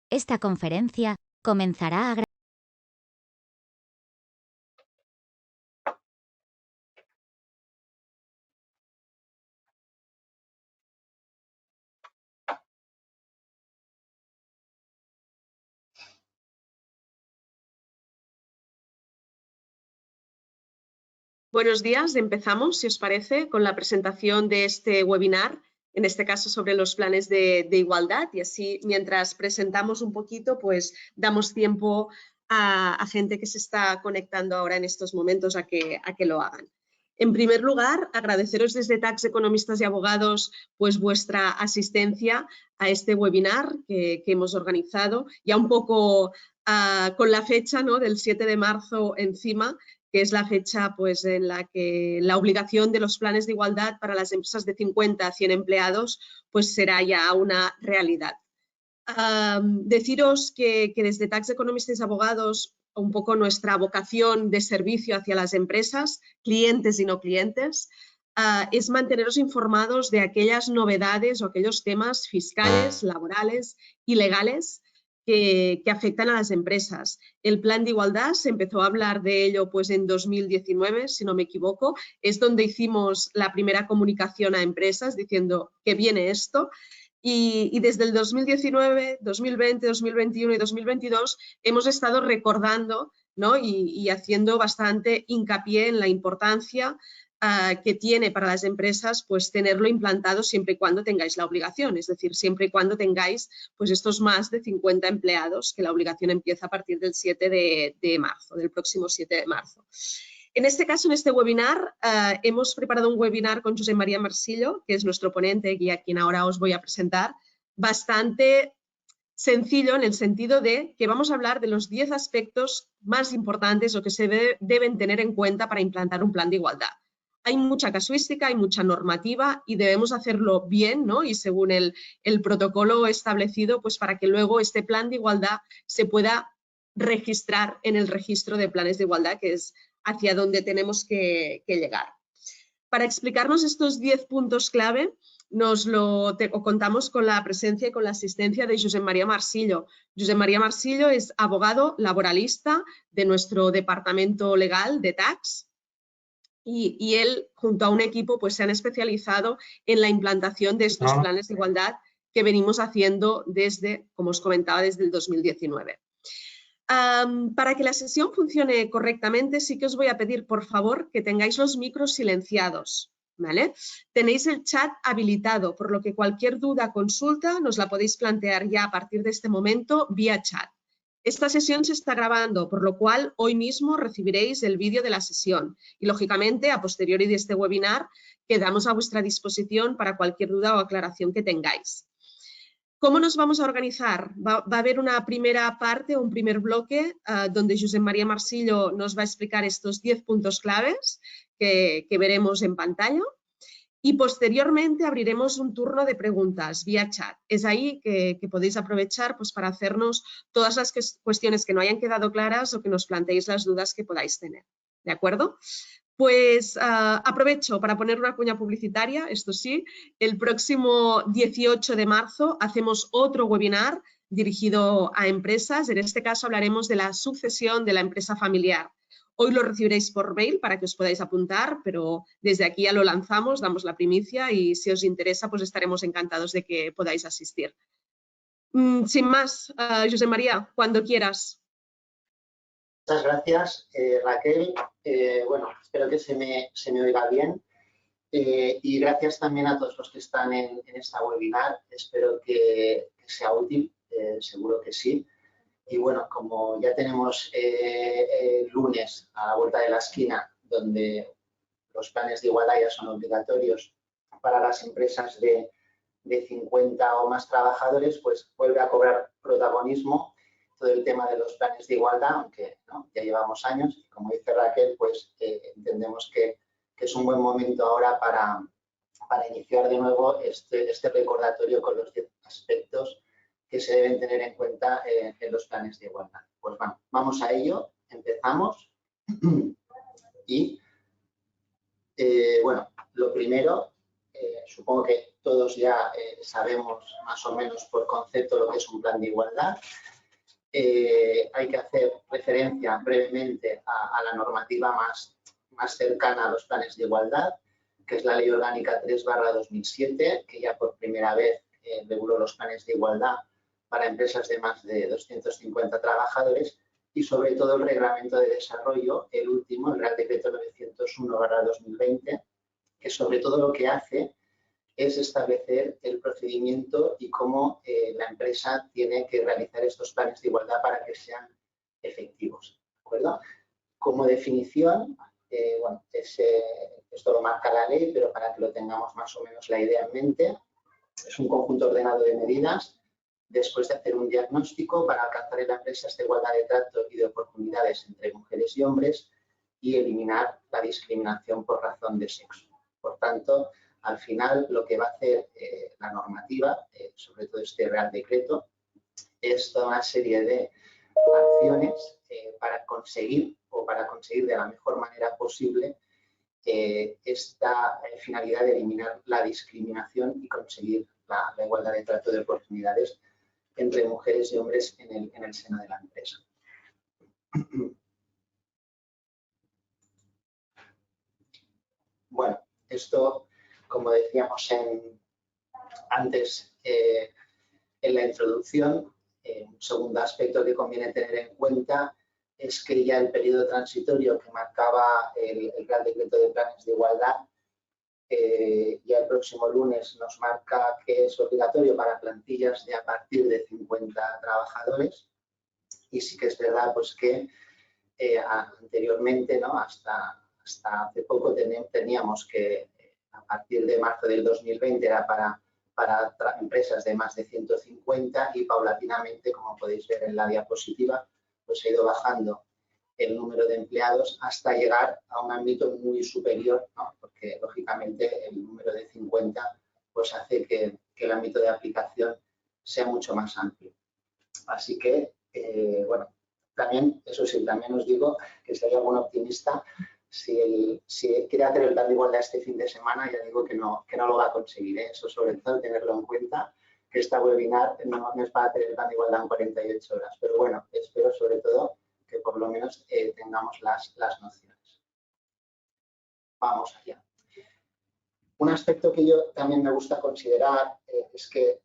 Esta conferencia comenzará a Buenos días, empezamos, si os parece, con la presentación de este webinar, en este caso sobre los planes de igualdad, y así mientras presentamos un poquito, pues damos tiempo a gente que se está conectando ahora en estos momentos a que lo hagan. En primer lugar, agradeceros desde Tax Economistas y Abogados pues vuestra asistencia a este webinar que hemos organizado, ya un poco con la fecha, ¿no?, del 7 de marzo encima, que es la fecha pues, en la que la obligación de los planes de igualdad para las empresas de 50 a 100 empleados pues, será ya una realidad. Deciros que desde Tax Economistas y Abogados, un poco nuestra vocación de servicio hacia las empresas, clientes y no clientes, es manteneros informados de aquellas novedades o aquellos temas fiscales, laborales y legales que afectan a las empresas. El plan de igualdad, se empezó a hablar de ello pues, en 2019, si no me equivoco, es donde hicimos la primera comunicación a empresas diciendo que viene esto. Y desde el 2019, 2020, 2021 y 2022 hemos estado recordando, ¿no?, y haciendo bastante hincapié en la importancia que tiene para las empresas pues, tenerlo implantado siempre y cuando tengáis la obligación, es decir, siempre y cuando tengáis pues, estos más de 50 empleados, que la obligación empieza a partir del 7 de marzo, del próximo 7 de marzo. En este caso, en este webinar, hemos preparado un webinar con Josep María Marsillo, que es nuestro ponente y a quien ahora os voy a presentar, bastante sencillo en el sentido de que vamos a hablar de los 10 aspectos más importantes o que se deben tener en cuenta para implantar un plan de igualdad. Hay mucha casuística, hay mucha normativa y debemos hacerlo bien, ¿no?, y según el protocolo establecido, pues para que luego este plan de igualdad se pueda registrar en el registro de planes de igualdad, que es hacia donde tenemos que llegar. Para explicarnos estos 10 puntos clave, contamos con la presencia y con la asistencia de Josep María Marsillo. Josep María Marsillo es abogado laboralista de nuestro departamento legal de Tax y él, junto a un equipo, pues se han especializado en la implantación de estos planes de igualdad que venimos haciendo desde, como os comentaba, desde el 2019. Para que la sesión funcione correctamente, sí que os voy a pedir, por favor, que tengáis los micros silenciados, ¿vale? Tenéis el chat habilitado, por lo que cualquier duda, consulta, nos la podéis plantear ya a partir de este momento vía chat. Esta sesión se está grabando, por lo cual hoy mismo recibiréis el vídeo de la sesión y, lógicamente, a posteriori de este webinar, quedamos a vuestra disposición para cualquier duda o aclaración que tengáis. ¿Cómo nos vamos a organizar? Va a haber una primera parte o un primer bloque donde Josep María Marsillo nos va a explicar estos 10 puntos claves que veremos en pantalla y posteriormente abriremos un turno de preguntas vía chat. Es ahí que podéis aprovechar pues, para hacernos todas las cuestiones que no hayan quedado claras o que nos planteéis las dudas que podáis tener. ¿De acuerdo? Pues aprovecho para poner una cuña publicitaria, esto sí, el próximo 18 de marzo hacemos otro webinar dirigido a empresas. En este caso hablaremos de la sucesión de la empresa familiar. Hoy lo recibiréis por mail para que os podáis apuntar, pero desde aquí ya lo lanzamos, damos la primicia y si os interesa pues estaremos encantados de que podáis asistir. Sin más, José María, cuando quieras. Muchas gracias, Raquel. Bueno, espero que se me oiga bien. Y gracias también a todos los que están en esta webinar. Espero que sea útil, seguro que sí. Y bueno, como ya tenemos el lunes a la vuelta de la esquina, donde los planes de igualdad ya son obligatorios para las empresas de 50 o más trabajadores, pues vuelve a cobrar protagonismo todo el tema de los planes de igualdad, aunque ¿no? ya llevamos años, y como dice Raquel, pues entendemos que es un buen momento ahora para iniciar de nuevo este recordatorio con los 10 aspectos que se deben tener en cuenta en los planes de igualdad. Pues bueno, vamos a ello, empezamos. Y bueno, lo primero, supongo que todos ya sabemos más o menos por concepto lo que es un plan de igualdad. Hay que hacer referencia brevemente a la normativa más cercana a los planes de igualdad, que es la Ley Orgánica 3/2007, que ya por primera vez reguló los planes de igualdad para empresas de más de 250 trabajadores y sobre todo el reglamento de desarrollo, el último, el Real Decreto 901/2020, que sobre todo lo que hace es establecer el procedimiento y cómo la empresa tiene que realizar estos planes de igualdad para que sean efectivos, ¿de acuerdo? Como definición, bueno, esto lo marca la ley, pero para que lo tengamos más o menos la idea en mente, es un conjunto ordenado de medidas después de hacer un diagnóstico para alcanzar en la empresa esta igualdad de trato y de oportunidades entre mujeres y hombres y eliminar la discriminación por razón de sexo. Por tanto, al final lo que va a hacer la normativa, sobre todo este Real Decreto, es toda una serie de acciones para conseguir de la mejor manera posible esta finalidad de eliminar la discriminación y conseguir la igualdad de trato de oportunidades entre mujeres y hombres en el seno de la empresa. Bueno, esto, como decíamos antes en la introducción, un segundo aspecto que conviene tener en cuenta es que ya el periodo transitorio que marcaba el Real Decreto de Planes de Igualdad, ya el próximo lunes nos marca que es obligatorio para plantillas de a partir de 50 trabajadores y sí que es verdad pues que anteriormente, ¿no? hasta hace poco teníamos que a partir de marzo del 2020 era para empresas de más de 150 y paulatinamente, como podéis ver en la diapositiva, pues ha ido bajando el número de empleados hasta llegar a un ámbito muy superior, ¿no? Porque lógicamente el número de 50 pues hace que el ámbito de aplicación sea mucho más amplio. Así que, bueno, también, eso sí, también os digo que si hay algún optimista, si quiere hacer el plan de igualdad este fin de semana, ya digo que no lo va a conseguir, ¿eh? Eso sobre todo tenerlo en cuenta, que esta webinar no es para hacer el plan de igualdad en 48 horas. Pero bueno, espero sobre todo que por lo menos tengamos las nociones. Vamos allá. Un aspecto que yo también me gusta considerar es que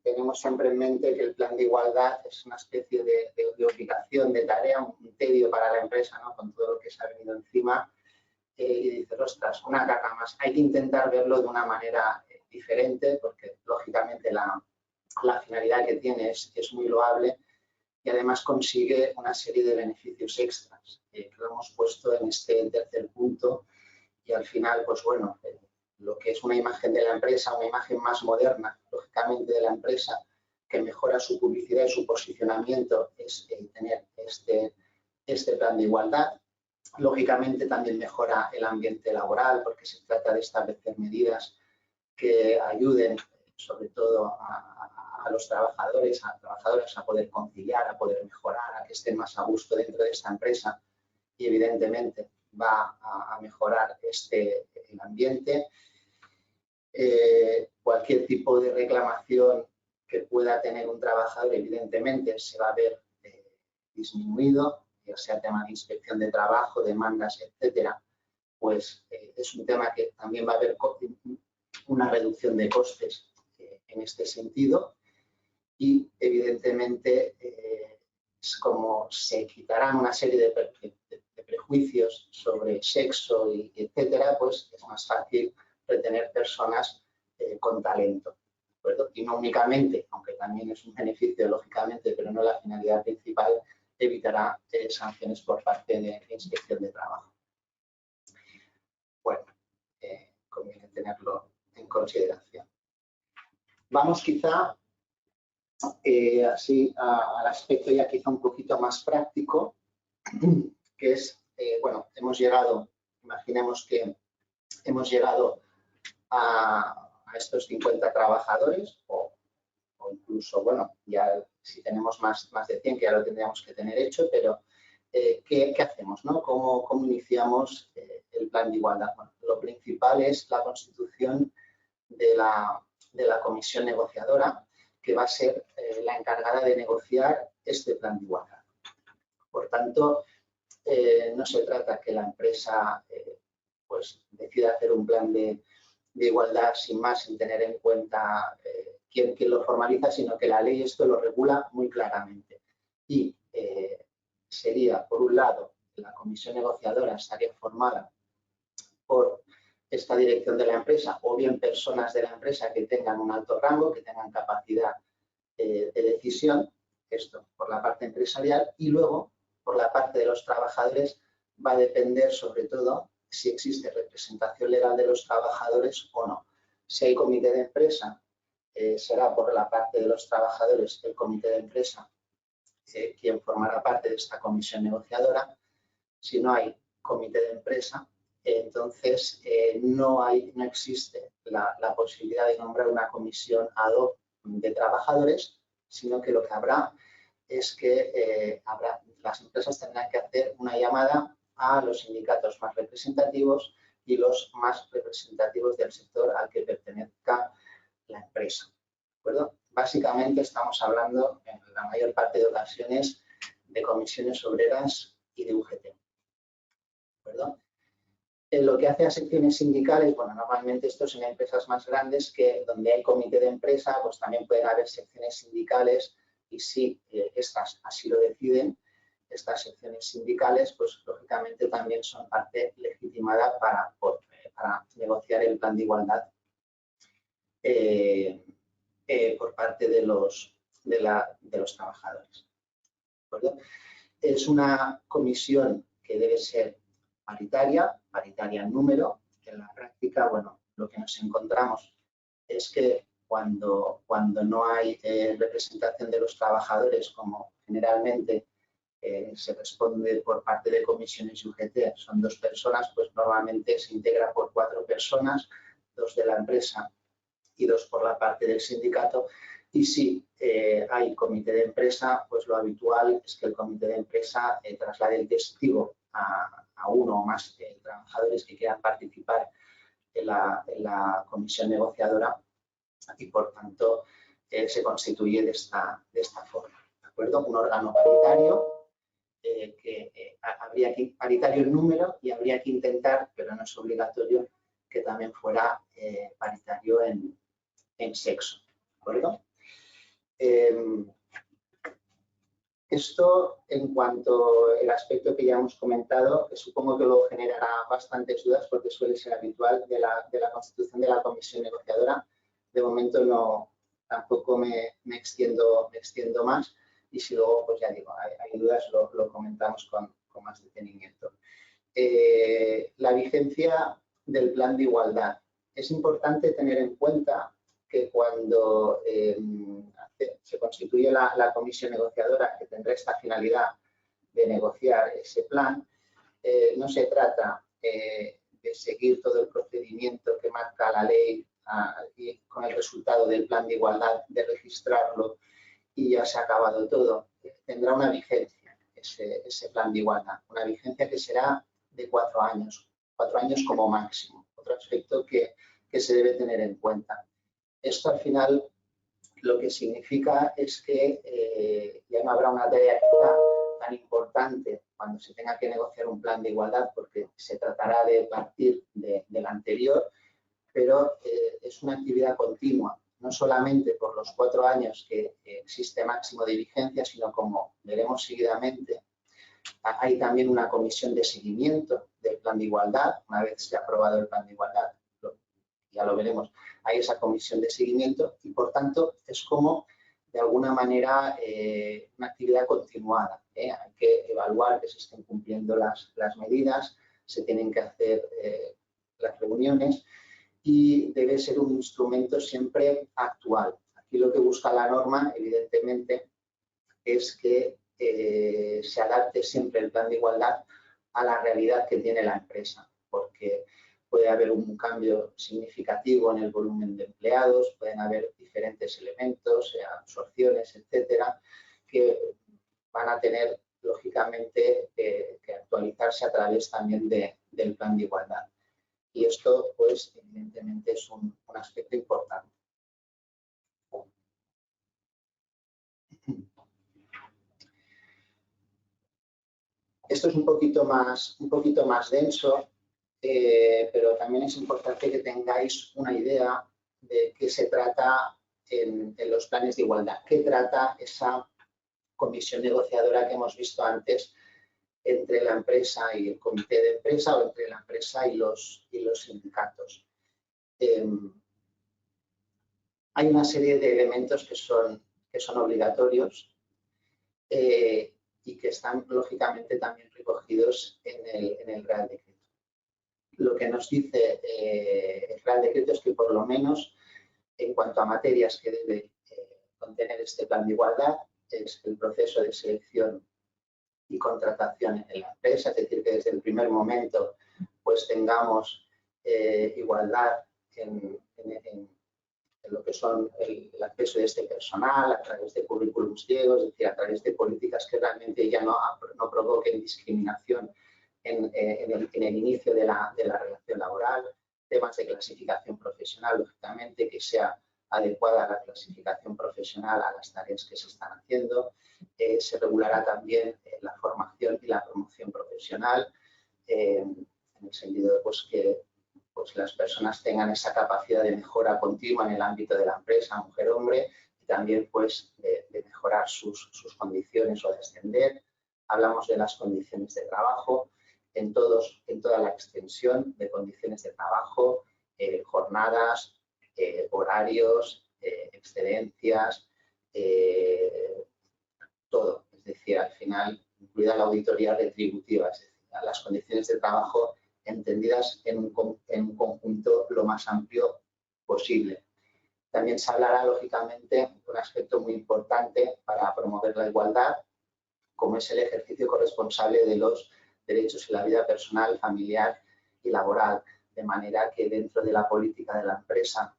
tenemos siempre en mente que el plan de igualdad es una especie de obligación, de tarea, un tedio para la empresa, ¿no? Con todo lo que se ha venido encima. Y dices, ostras, una carga más. Hay que intentar verlo de una manera diferente porque, lógicamente, la finalidad que tiene es muy loable y además consigue una serie de beneficios extras que lo hemos puesto en este tercer punto y al final, pues bueno, lo que es una imagen de la empresa, una imagen más moderna, lógicamente, de la empresa, que mejora su publicidad y su posicionamiento, es tener este plan de igualdad. Lógicamente, también mejora el ambiente laboral porque se trata de establecer medidas que ayuden, sobre todo, a los trabajadores, a trabajadoras a poder conciliar, a poder mejorar, a que estén más a gusto dentro de esta empresa y, evidentemente, va a mejorar el ambiente. Cualquier tipo de reclamación que pueda tener un trabajador, evidentemente, se va a ver disminuido, ya sea tema de inspección de trabajo, demandas, etcétera, pues es un tema que también va a haber una reducción de costes en este sentido y, evidentemente, es como se quitarán una serie de prejuicios sobre sexo y etcétera, pues es más fácil retener personas con talento, ¿de acuerdo? Y no únicamente, aunque también es un beneficio, lógicamente, pero no la finalidad principal, evitará sanciones por parte de inspección de trabajo. Bueno, conviene tenerlo en consideración. Vamos quizá así al aspecto ya quizá un poquito más práctico, que es, bueno, imaginemos que hemos llegado a estos 50 trabajadores o incluso, bueno, ya si tenemos más de 100, que ya lo tendríamos que tener hecho, pero ¿qué hacemos, ¿no? ¿Cómo iniciamos el plan de igualdad? Bueno, lo principal es la constitución de la comisión negociadora, que va a ser la encargada de negociar este plan de igualdad. Por tanto, no se trata que la empresa pues decida hacer un plan de igualdad sin más, sin tener en cuenta quién lo formaliza, sino que la ley esto lo regula muy claramente. Y sería, por un lado, la comisión negociadora estaría formada por esta dirección de la empresa o bien personas de la empresa que tengan un alto rango, que tengan capacidad de decisión, esto por la parte empresarial, y luego por la parte de los trabajadores va a depender sobre todo si existe representación legal de los trabajadores o no. Si hay comité de empresa, será por la parte de los trabajadores el comité de empresa quien formará parte de esta comisión negociadora. Si no hay comité de empresa, entonces no existe la posibilidad de nombrar una comisión ad hoc de trabajadores, sino que lo que habrá es que las empresas tendrán que hacer una llamada a los sindicatos más representativos y los más representativos del sector al que pertenezca la empresa. ¿De acuerdo? Básicamente estamos hablando en la mayor parte de ocasiones de comisiones obreras y de UGT. ¿De acuerdo? En lo que hace a secciones sindicales, bueno, normalmente esto es en empresas más grandes que donde hay comité de empresa, pues también pueden haber secciones sindicales y si estas así lo deciden, estas secciones sindicales, pues lógicamente también son parte legitimada para negociar el plan de igualdad por parte de los trabajadores. ¿De acuerdo? Es una comisión que debe ser paritaria en número. En la práctica, bueno, lo que nos encontramos es que cuando no hay representación de los trabajadores, como generalmente se responde por parte de comisiones y UGT, son 2 personas, pues normalmente se integra por 4 personas, 2 de la empresa y 2 por la parte del sindicato. Y si hay comité de empresa, pues lo habitual es que el comité de empresa traslade el testigo a uno o más trabajadores que quieran participar en la comisión negociadora y, por tanto, se constituye de esta forma. ¿De acuerdo? Un órgano paritario paritario en número y habría que intentar, pero no es obligatorio, que también fuera paritario en sexo. ¿De acuerdo? Esto en cuanto al aspecto que ya hemos comentado, que supongo que luego generará bastantes dudas porque suele ser habitual de la constitución de la comisión negociadora. De momento tampoco me extiendo más y si luego, pues ya digo, hay dudas, lo comentamos con más detenimiento. La vigencia del plan de igualdad. Es importante tener en cuenta que cuando se constituye la comisión negociadora que tendrá esta finalidad de negociar ese plan, no se trata de seguir todo el procedimiento que marca la ley y con el resultado del plan de igualdad, de registrarlo y ya se ha acabado todo. Tendrá una vigencia ese plan de igualdad, una vigencia que será de 4 años, 4 años como máximo. Otro aspecto que se debe tener en cuenta. Esto al final lo que significa es que ya no habrá una tarea quizá tan importante cuando se tenga que negociar un plan de igualdad porque se tratará de partir del anterior, pero es una actividad continua, no solamente por los 4 años que existe máximo de vigencia, sino como veremos seguidamente, hay también una comisión de seguimiento del plan de igualdad, una vez se ha aprobado el plan de igualdad, ya lo veremos, hay esa comisión de seguimiento y, por tanto, es como, de alguna manera, una actividad continuada. Hay que evaluar que se estén cumpliendo las medidas, se tienen que hacer las reuniones y debe ser un instrumento siempre actual. Aquí lo que busca la norma, evidentemente, es que se adapte siempre el plan de igualdad a la realidad que tiene la empresa, porque puede haber un cambio significativo en el volumen de empleados, pueden haber diferentes elementos, absorciones, etcétera, que van a tener, lógicamente, que actualizarse a través también del plan de igualdad. Y esto, pues, evidentemente es una aspecto importante. Esto es un poquito más denso, pero también es importante que tengáis una idea de qué se trata en los planes de igualdad, qué trata esa comisión negociadora que hemos visto antes entre la empresa y el comité de empresa o entre la empresa y los sindicatos. Hay una serie de elementos que son obligatorios y que están lógicamente también recogidos en el Real Decreto. Lo que nos dice el Real Decreto es que por lo menos en cuanto a materias que debe contener este plan de igualdad es el proceso de selección y contratación en la empresa, es decir, que desde el primer momento pues tengamos igualdad en lo que son el acceso de este personal a través de currículums ciegos, es decir, a través de políticas que realmente ya no provoquen discriminación en el inicio de la relación laboral, temas de clasificación profesional, lógicamente, que sea adecuada la clasificación profesional a las tareas que se están haciendo. Se regulará también la formación y la promoción profesional, en el sentido de pues, que pues, las personas tengan esa capacidad de mejora continua en el ámbito de la empresa, mujer-hombre, y también pues, de mejorar sus condiciones o de ascender. Hablamos de las condiciones de trabajo, en toda la extensión de condiciones de trabajo, jornadas, horarios, excedencias, todo. Es decir, al final, incluida la auditoría retributiva, es decir, las condiciones de trabajo entendidas en un conjunto lo más amplio posible. También se hablará, lógicamente, de un aspecto muy importante para promover la igualdad, como es el ejercicio corresponsable de los derechos en la vida personal, familiar y laboral, de manera que dentro de la política de la empresa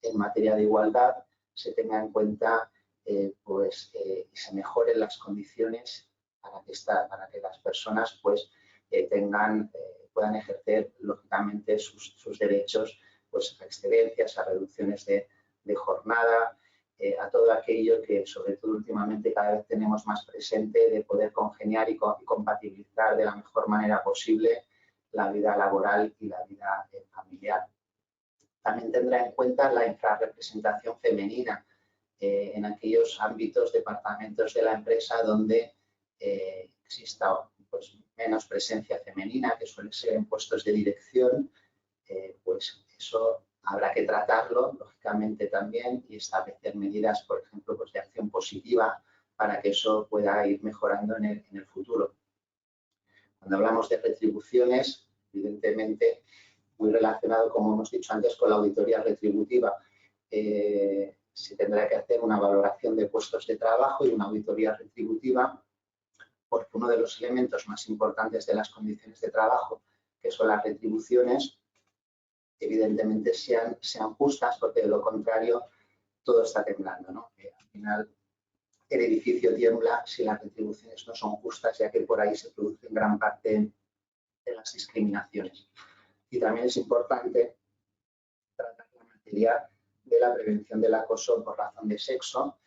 en materia de igualdad se tenga en cuenta pues, y se mejoren las condiciones para que las personas pues, puedan ejercer lógicamente sus derechos pues, a excedencias, a reducciones de jornada, a todo aquello que sobre todo últimamente cada vez tenemos más presente de poder congeniar y compatibilizar de la mejor manera posible la vida laboral y la vida familiar. También tendrá en cuenta la infrarrepresentación femenina en aquellos ámbitos, departamentos de la empresa donde exista pues, menos presencia femenina, que suele ser en puestos de dirección, pues eso habrá que tratarlo, lógicamente, también y establecer medidas, por ejemplo, pues, de acción positiva para que eso pueda ir mejorando en el futuro. Cuando hablamos de retribuciones, evidentemente, muy relacionado, como hemos dicho antes, con la auditoría retributiva, se tendrá que hacer una valoración de puestos de trabajo y una auditoría retributiva, porque uno de los elementos más importantes de las condiciones de trabajo, que son las retribuciones, evidentemente sean justas, porque de lo contrario todo está temblando, ¿no? Al final el edificio tiembla si las retribuciones no son justas, ya que por ahí se producen gran parte de las discriminaciones. Y también es importante tratar la materia de la prevención del acoso por razón de sexo,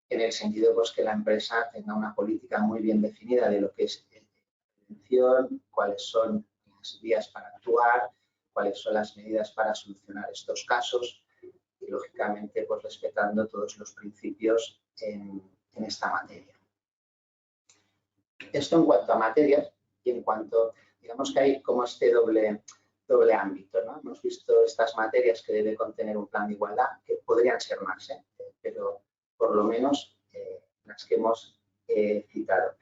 en el sentido pues, que la empresa tenga una política muy bien definida de lo que es prevención, cuáles son las vías para actuar, cuáles son las medidas para solucionar estos casos y, lógicamente, pues, respetando todos los principios en esta materia. Esto en cuanto a materias y en cuanto, digamos que hay como este doble ámbito, ¿no? Hemos visto estas materias que debe contener un plan de igualdad, que podrían ser más, pero por lo menos las que hemos citado.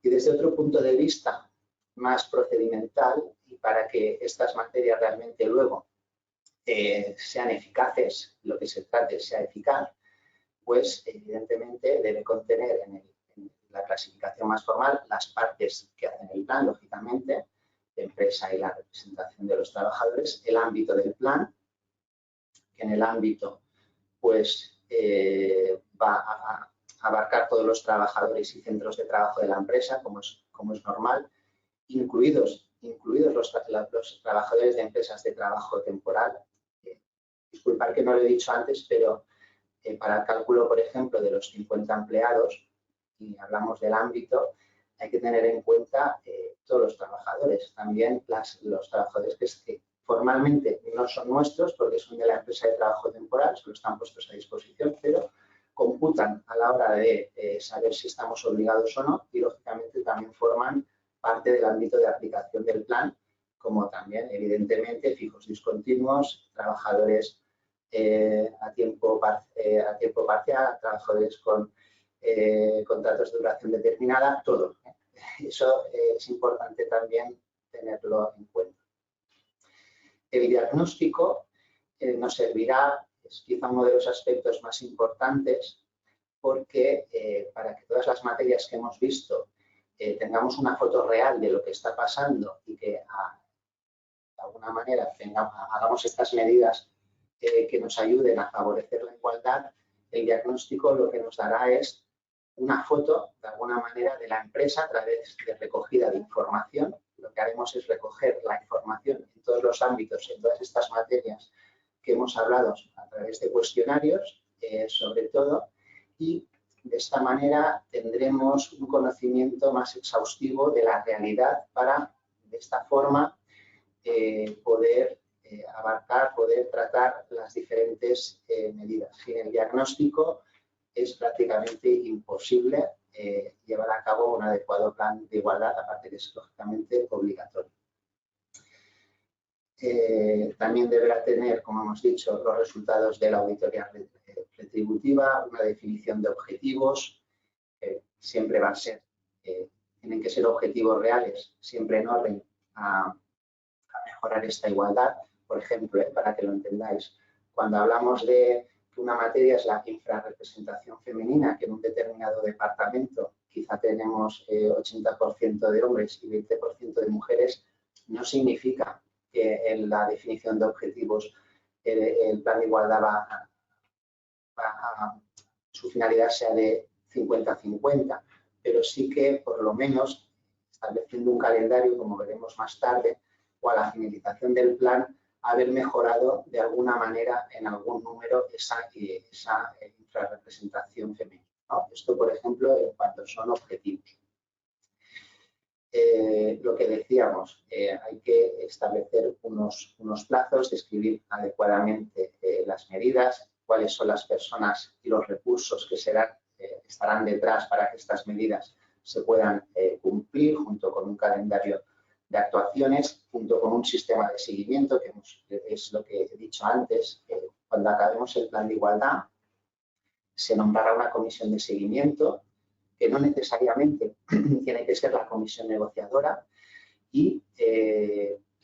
Y desde otro punto de vista más procedimental, y para que estas materias realmente luego sean eficaces, lo que se trate sea eficaz, pues evidentemente debe contener en la clasificación más formal las partes que hacen el plan, lógicamente, de empresa y la representación de los trabajadores, el ámbito del plan, que en el ámbito pues va a abarcar todos los trabajadores y centros de trabajo de la empresa, como es normal, incluidos los trabajadores de empresas de trabajo temporal, disculpad que no lo he dicho antes, pero para el cálculo, por ejemplo, de los 50 empleados, y hablamos del ámbito, hay que tener en cuenta todos los trabajadores, también los trabajadores que formalmente no son nuestros porque son de la empresa de trabajo temporal, solo están puestos a disposición, pero computan a la hora de saber si estamos obligados o no y, lógicamente, también forman parte del ámbito de aplicación del plan, como también, evidentemente, fijos discontinuos, trabajadores a tiempo parcial, trabajadores con contratos de duración determinada, todo. Eso es importante también tenerlo en cuenta. El diagnóstico nos servirá, es quizá uno de los aspectos más importantes, porque para que todas las materias que hemos visto tengamos una foto real de lo que está pasando y que de alguna manera hagamos estas medidas que nos ayuden a favorecer la igualdad, el diagnóstico lo que nos dará es una foto, de alguna manera, de la empresa a través de recogida de información. Lo que haremos es recoger la información en todos los ámbitos, en todas estas materias que hemos hablado a través de cuestionarios, sobre todo, y de esta manera tendremos un conocimiento más exhaustivo de la realidad para, de esta forma, poder abarcar, poder tratar las diferentes medidas. Sin el diagnóstico es prácticamente imposible llevar a cabo un adecuado plan de igualdad, aparte que es lógicamente obligatorio. También deberá tener, como hemos dicho, los resultados de la auditoría retributiva, una definición de objetivos, siempre va a ser, tienen que ser objetivos reales, siempre en orden a mejorar esta igualdad. Por ejemplo, para que lo entendáis, cuando hablamos de que una materia es la infrarrepresentación femenina, que en un determinado departamento quizá tenemos 80% de hombres y 20% de mujeres, no significa que en la definición de objetivos el plan de igualdad su finalidad sea de 50-50, pero sí que por lo menos estableciendo un calendario, como veremos más tarde, o a la finalización del plan, haber mejorado de alguna manera en algún número esa infrarrepresentación femenina, ¿no? Esto, por ejemplo, en cuanto son objetivos. Lo que decíamos, hay que establecer unos plazos, describir adecuadamente las medidas, cuáles son las personas y los recursos que estarán detrás para que estas medidas se puedan cumplir, junto con un calendario de actuaciones, junto con un sistema de seguimiento, que es lo que he dicho antes. Cuando acabemos el plan de igualdad, se nombrará una comisión de seguimiento, que no necesariamente tiene que ser la comisión negociadora, y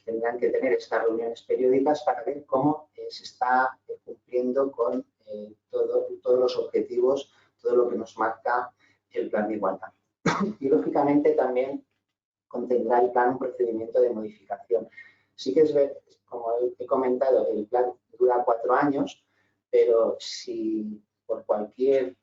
tendrán que tener estas reuniones periódicas para ver cómo se está cumpliendo con todos los objetivos, todo lo que nos marca el plan de igualdad. Y, lógicamente, también contendrá el plan un procedimiento de modificación. Sí que es, como he comentado, el plan dura 4 años, pero si por cualquier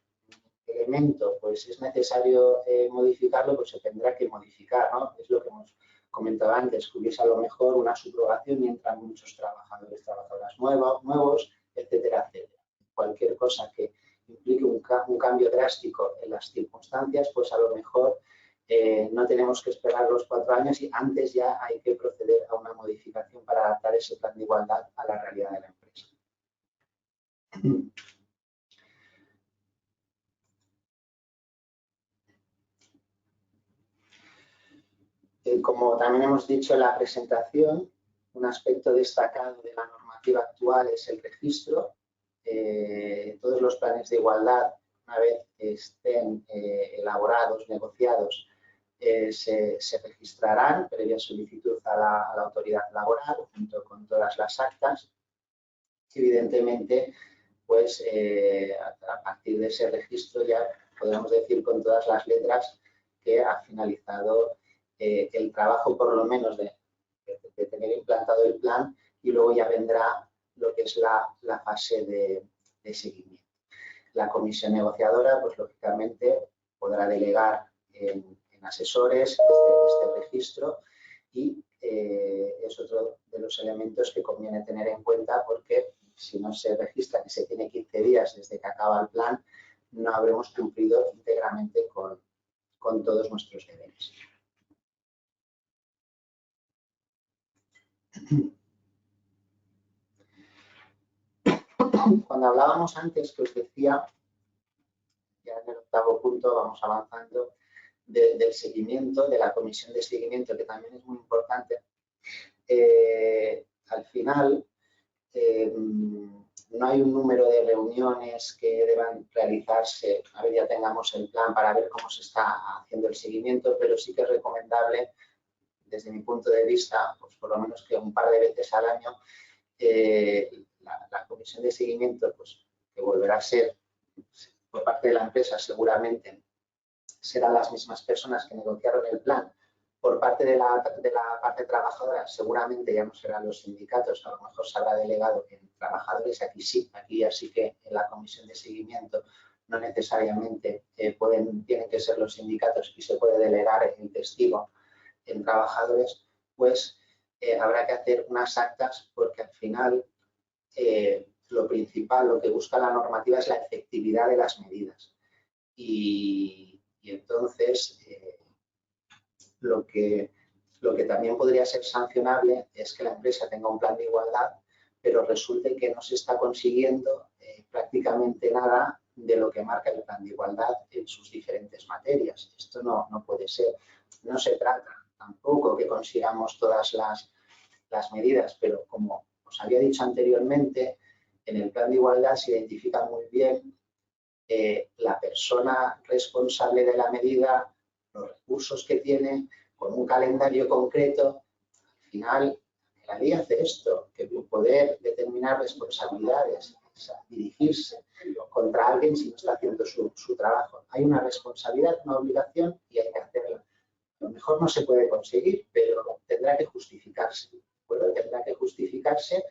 elemento pues es necesario modificarlo, pues se tendrá que modificar, ¿no? Es lo que hemos comentado antes, que hubiese a lo mejor una subrogación y entran muchos trabajadores, trabajadoras nuevos, etcétera, etcétera. Cualquier cosa que implique un cambio drástico en las circunstancias, pues a lo mejor no tenemos que esperar los 4 años y antes ya hay que proceder a una modificación para adaptar ese plan de igualdad a la realidad de la empresa. Como también hemos dicho en la presentación, un aspecto destacado de la normativa actual es el registro. Todos los planes de igualdad, una vez estén elaborados, negociados, se registrarán previa solicitud a la autoridad laboral, junto con todas las actas. Evidentemente, pues a partir de ese registro ya podemos decir con todas las letras que ha finalizado el trabajo, por lo menos de tener implantado el plan, y luego ya vendrá lo que es la fase de seguimiento. La comisión negociadora, pues lógicamente, podrá delegar en asesores este registro, y es otro de los elementos que conviene tener en cuenta, porque si no se registra que se tiene 15 días desde que acaba el plan, no habremos cumplido íntegramente con todos nuestros deberes. Cuando hablábamos antes, que os decía, ya en el 8º punto vamos avanzando, del seguimiento, de la comisión de seguimiento, que también es muy importante, al final no hay un número de reuniones que deban realizarse, a ver, ya tengamos el plan para ver cómo se está haciendo el seguimiento, pero sí que es recomendable, desde mi punto de vista, pues por lo menos que un par de veces al año, la comisión de seguimiento, pues que volverá a ser por parte de la empresa, seguramente serán las mismas personas que negociaron el plan. Por parte de la parte trabajadora, seguramente ya no serán los sindicatos, a lo mejor se habrá delegado en trabajadores, aquí sí, aquí así que en la comisión de seguimiento no necesariamente tienen que ser los sindicatos y se puede delegar el testigo en trabajadores, pues habrá que hacer unas actas porque al final lo principal, lo que busca la normativa es la efectividad de las medidas. Y entonces lo que también podría ser sancionable es que la empresa tenga un plan de igualdad, pero resulte que no se está consiguiendo prácticamente nada de lo que marca el plan de igualdad en sus diferentes materias. Esto no puede ser. No se trata tampoco que consigamos todas las medidas, pero como os había dicho anteriormente, en el plan de igualdad se identifica muy bien la persona responsable de la medida, los recursos que tiene, con un calendario concreto. Al final, la ley hace esto, que poder determinar responsabilidades, dirigirse contra alguien si no está haciendo su trabajo. Hay una responsabilidad, una obligación y hay que hacerla. A lo mejor no se puede conseguir, pero tendrá que justificarse. Bueno, tendrá que justificarse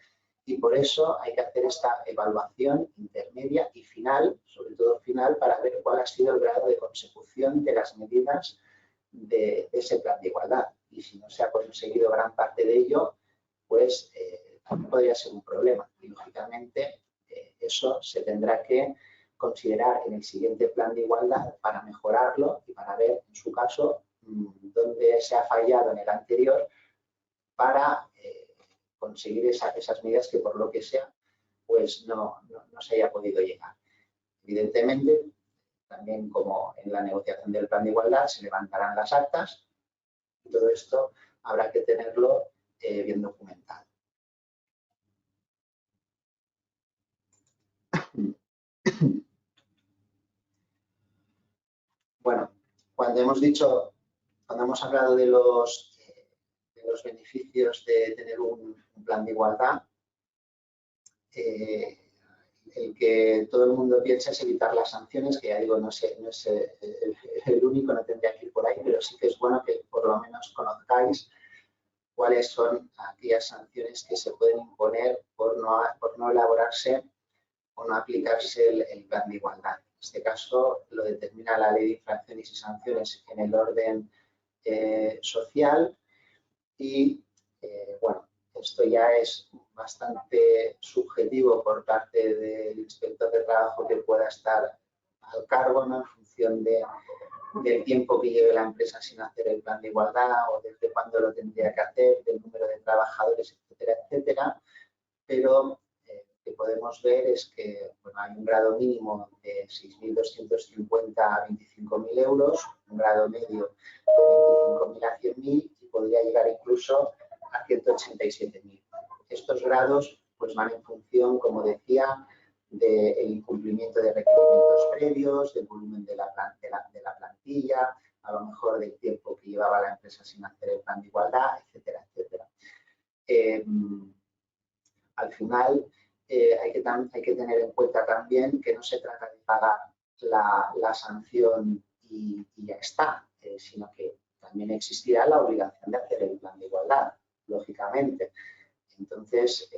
y por eso hay que hacer esta evaluación intermedia y final, sobre todo final, para ver cuál ha sido el grado de consecución de las medidas de ese plan de igualdad. Y si no se ha conseguido gran parte de ello, pues también podría ser un problema. Y lógicamente eso se tendrá que considerar en el siguiente plan de igualdad para mejorarlo y para ver, en su caso, dónde se ha fallado en el anterior para conseguir esas medidas que por lo que sea pues no se haya podido llegar. Evidentemente, también como en la negociación del plan de igualdad se levantarán las actas y todo esto habrá que tenerlo bien documentado. Bueno, cuando hemos hablado de los beneficios de tener un plan de igualdad, el que todo el mundo piensa es evitar las sanciones, que ya digo, no es el único, no tendría que ir por ahí, pero sí que es bueno que por lo menos conozcáis cuáles son aquellas sanciones que se pueden imponer por no elaborarse o no aplicarse el plan de igualdad. En este caso lo determina la Ley de Infracciones y Sanciones en el orden social y, bueno, esto ya es bastante subjetivo por parte del inspector de trabajo que pueda estar al cargo, ¿no? En función del tiempo que lleve la empresa sin hacer el plan de igualdad o desde cuándo lo tendría que hacer, del número de trabajadores, etcétera, etcétera. Pero lo que podemos ver es que bueno, hay un grado mínimo de 6.250 a 25.000 euros, un grado medio de 25.000 a 100.000 y podría llegar incluso a 187.000. Estos grados pues van en función, como decía, del incumplimiento de requerimientos previos, del volumen de la plantilla, a lo mejor del tiempo que llevaba la empresa sin hacer el plan de igualdad, etcétera, etcétera. Al final hay que tener en cuenta también que no se trata de pagar la sanción y ya está, sino que también existirá la obligación de hacer el plan de igualdad, lógicamente. Entonces,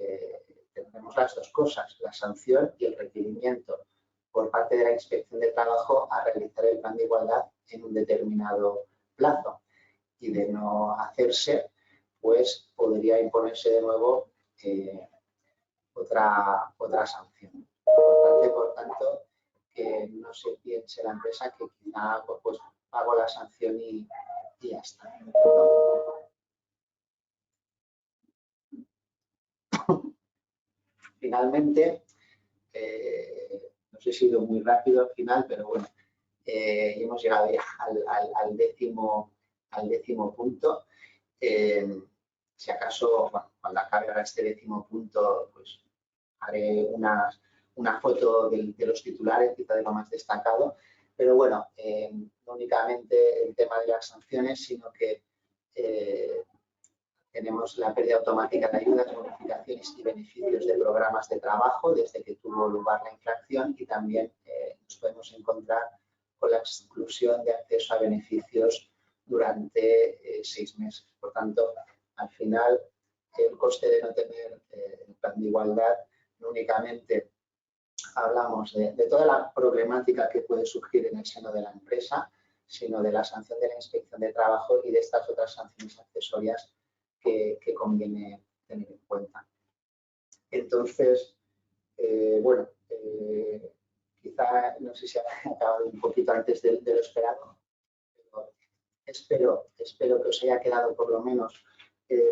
tendremos las dos cosas, la sanción y el requerimiento por parte de la Inspección de Trabajo a realizar el plan de igualdad en un determinado plazo. Y de no hacerse, pues podría imponerse de nuevo otra sanción. Importante, por tanto, que no se piense la empresa que quizá pues pago la sanción y ya está, ¿no? Finalmente, no sé si he ido muy rápido al final, pero bueno, hemos llegado ya al décimo punto. Si acaso, bueno, cuando acabe ahora este 10º punto, pues haré una foto de los titulares, quizá de lo más destacado. Pero bueno, no únicamente el tema de las sanciones, sino que tenemos la pérdida automática de ayudas, bonificaciones y beneficios de programas de trabajo desde que tuvo lugar la infracción, y también nos podemos encontrar con la exclusión de acceso a beneficios durante 6 meses. Por tanto, al final, el coste de no tener el plan de igualdad, no únicamente hablamos de toda la problemática que puede surgir en el seno de la empresa, sino de la sanción de la inspección de trabajo y de estas otras sanciones accesorias que conviene tener en cuenta. Entonces, bueno, quizá, no sé si ha acabado un poquito antes de lo esperado, pero espero que os haya quedado por lo menos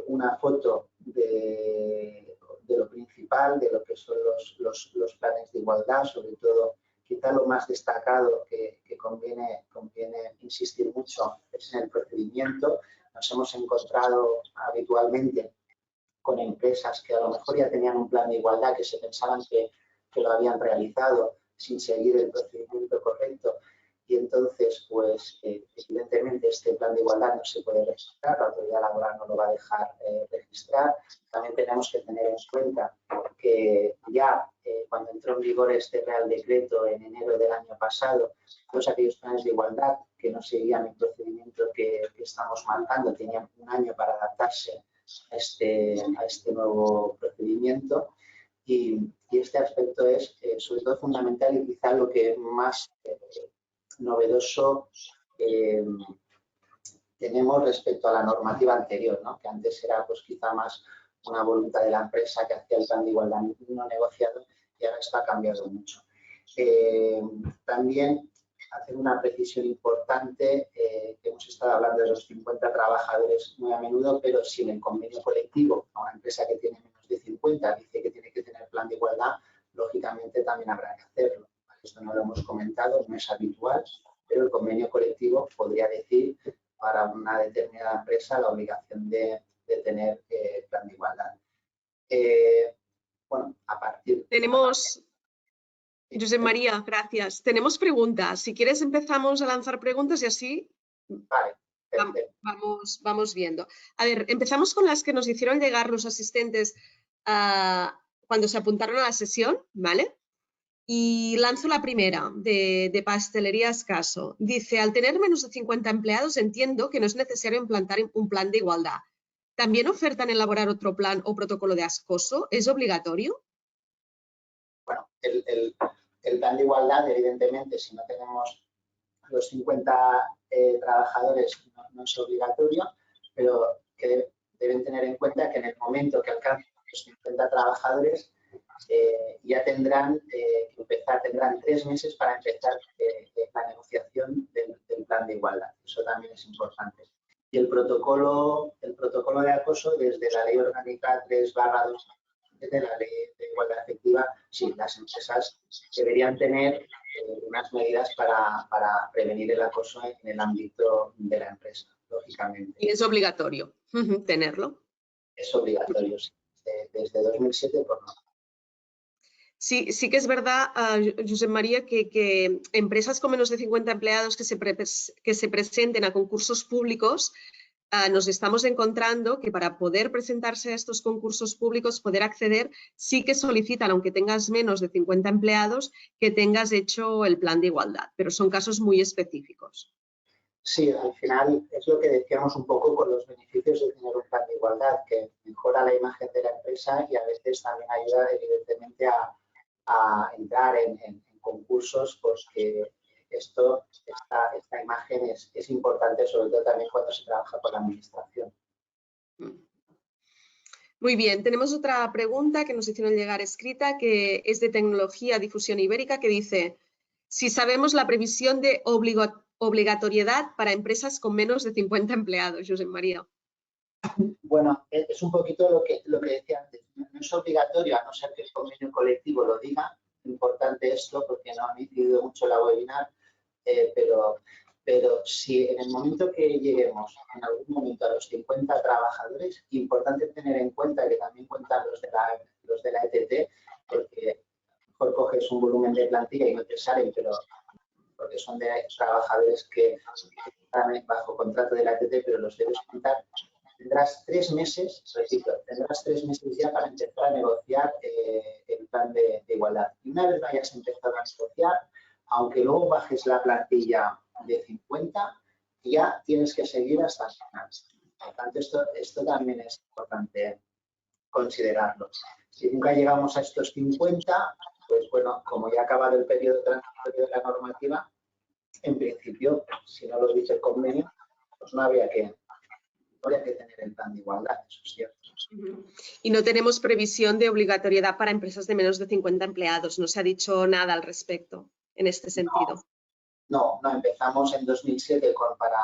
una foto de lo principal, de lo que son los planes de igualdad, sobre todo quizá lo más destacado que conviene insistir mucho es en el procedimiento. Nos hemos encontrado habitualmente con empresas que a lo mejor ya tenían un plan de igualdad, que se pensaban que lo habían realizado sin seguir el procedimiento correcto, y entonces, pues, evidentemente este plan de igualdad no se puede registrar, la autoridad laboral no lo va a dejar registrar. También tenemos que tener en cuenta que ya cuando entró en vigor este Real Decreto en enero del año pasado, todos aquellos planes de igualdad que no seguían el procedimiento que estamos marcando tenían un año para adaptarse a este nuevo procedimiento, y este aspecto es sobre todo fundamental y quizá lo que más novedoso tenemos respecto a la normativa anterior, ¿no? Que antes era pues quizá más una voluntad de la empresa que hacía el plan de igualdad no negociado, y ahora esto ha cambiado mucho. También hacer una precisión importante, que hemos estado hablando de los 50 trabajadores muy a menudo, pero si en el convenio colectivo a una empresa que tiene menos de 50 dice que tiene que tener plan de igualdad, lógicamente también habrá que hacerlo. Esto no lo hemos comentado, no es habitual, pero el convenio colectivo podría decir para una determinada empresa la obligación de tener plan de igualdad. Bueno, a partir... Tenemos... Josep María, gracias. Tenemos preguntas. Si quieres empezamos a lanzar preguntas y así Vale, vamos viendo. A ver, empezamos con las que nos hicieron llegar los asistentes cuando se apuntaron a la sesión, ¿vale? Y lanzo la primera, de Pastelería Escaso. Dice, al tener menos de 50 empleados entiendo que no es necesario implantar un plan de igualdad. ¿También ofertan elaborar otro plan o protocolo de acoso? ¿Es obligatorio? Bueno, el plan de igualdad, evidentemente, si no tenemos los 50 trabajadores, no es obligatorio, pero que deben tener en cuenta que en el momento que alcancen los 50 trabajadores, ya tendrán que empezar, tendrán 3 meses para empezar la negociación del plan de igualdad. Eso también es importante. Y el protocolo de acoso, desde la Ley Orgánica 3/2 de la Ley de Igualdad Efectiva, sí, las empresas deberían tener unas medidas para prevenir el acoso en el ámbito de la empresa, lógicamente. Y es obligatorio tenerlo. Es obligatorio, sí. Desde 2007, por no. Sí, sí que es verdad, Josep María, que empresas con menos de 50 empleados que se presenten a concursos públicos, nos estamos encontrando que para poder presentarse a estos concursos públicos, poder acceder, sí que solicitan, aunque tengas menos de 50 empleados, que tengas hecho el plan de igualdad, pero son casos muy específicos. Sí, al final es lo que decíamos un poco con los beneficios de tener un plan de igualdad, que mejora la imagen de la empresa y a veces también ayuda evidentemente a entrar en concursos, porque esta imagen es importante, sobre todo también cuando se trabaja con la administración. Muy bien, tenemos otra pregunta que nos hicieron llegar escrita, que es de Tecnología Difusión Ibérica, que dice, si sabemos la previsión de obligatoriedad para empresas con menos de 50 empleados, Josep María. Bueno, es un poquito lo que decía antes. No es obligatorio, a no ser que el convenio colectivo lo diga. Importante esto porque no han incidido mucho la webinar, pero si en el momento que lleguemos en algún momento a los 50 trabajadores, importante tener en cuenta que también cuentan los de la ETT, porque a lo mejor coges un volumen de plantilla y no te salen, pero porque son de trabajadores que están bajo contrato de la ETT, pero los debes contar. Tendrás 3 meses, repito, tendrás 3 meses ya para empezar a negociar el plan de igualdad. Y una vez hayas empezado a negociar, aunque luego bajes la plantilla de 50, ya tienes que seguir hasta el final. Por tanto, esto también es importante considerarlo. Si nunca llegamos a estos 50, pues bueno, como ya ha acabado el periodo transitorio de la normativa, en principio, si no lo dice el convenio, pues no habría que tener el plan de igualdad, eso es cierto. Y no tenemos previsión de obligatoriedad para empresas de menos de 50 empleados. No se ha dicho nada al respecto en este sentido. No, empezamos en 2007 para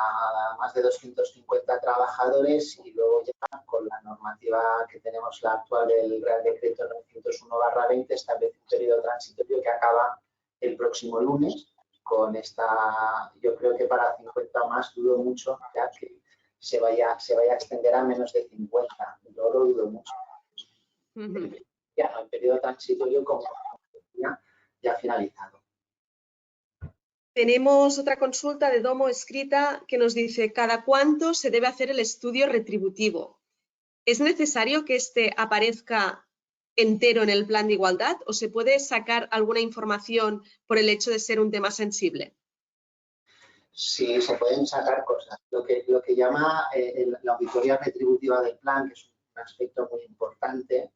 más de 250 trabajadores y luego ya con la normativa que tenemos, la actual del Real Decreto 901/20, establece un periodo transitorio que acaba el próximo lunes. Con esta, yo creo que para 50 o más dudo mucho ya que se vaya a extender a menos de 50. Yo lo dudo mucho. Ya el periodo transitorio como ya ha finalizado. Tenemos otra consulta de Domo escrita que nos dice, ¿cada cuánto se debe hacer el estudio retributivo? ¿Es necesario que este aparezca entero en el plan de igualdad o se puede sacar alguna información por el hecho de ser un tema sensible? Sí, se pueden sacar cosas. Lo que llama la auditoría retributiva del plan, que es un aspecto muy importante,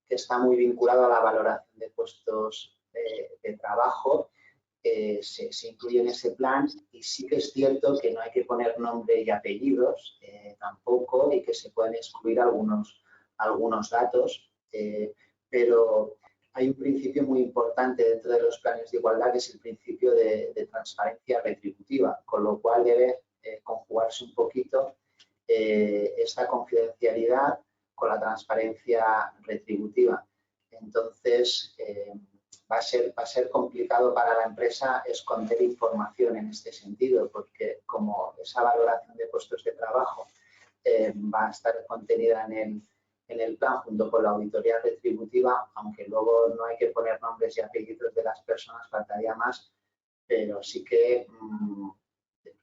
que está muy vinculado a la valoración de puestos de trabajo, se incluye en ese plan y sí que es cierto que no hay que poner nombre y apellidos tampoco y que se pueden excluir algunos datos, pero hay un principio muy importante dentro de los planes de igualdad que es el principio de transparencia retributiva, con lo cual debe conjugarse un poquito esta confidencialidad con la transparencia retributiva. Entonces, va a ser complicado para la empresa esconder información en este sentido, porque como esa valoración de puestos de trabajo va a estar contenida en el plan junto con la auditoría retributiva, aunque luego no hay que poner nombres y apellidos de las personas, faltaría más, pero sí que,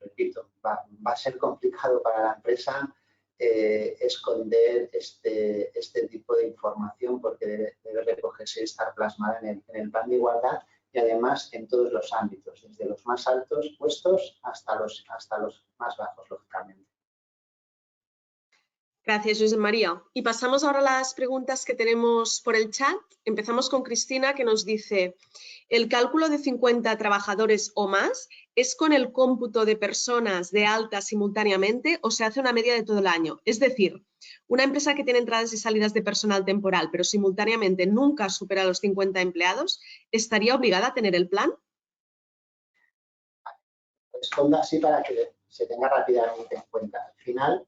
repito, va a ser complicado para la empresa esconder este tipo de información porque debe recogerse y estar plasmada en el plan de igualdad y además en todos los ámbitos, desde los más altos puestos hasta los más bajos, lógicamente. Gracias, Josep María. Y pasamos ahora a las preguntas que tenemos por el chat. Empezamos con Cristina, que nos dice, ¿el cálculo de 50 trabajadores o más es con el cómputo de personas de alta simultáneamente o se hace una media de todo el año? Es decir, una empresa que tiene entradas y salidas de personal temporal, pero simultáneamente nunca supera los 50 empleados, ¿estaría obligada a tener el plan? Responda así para que se tenga rápidamente en cuenta. Al final,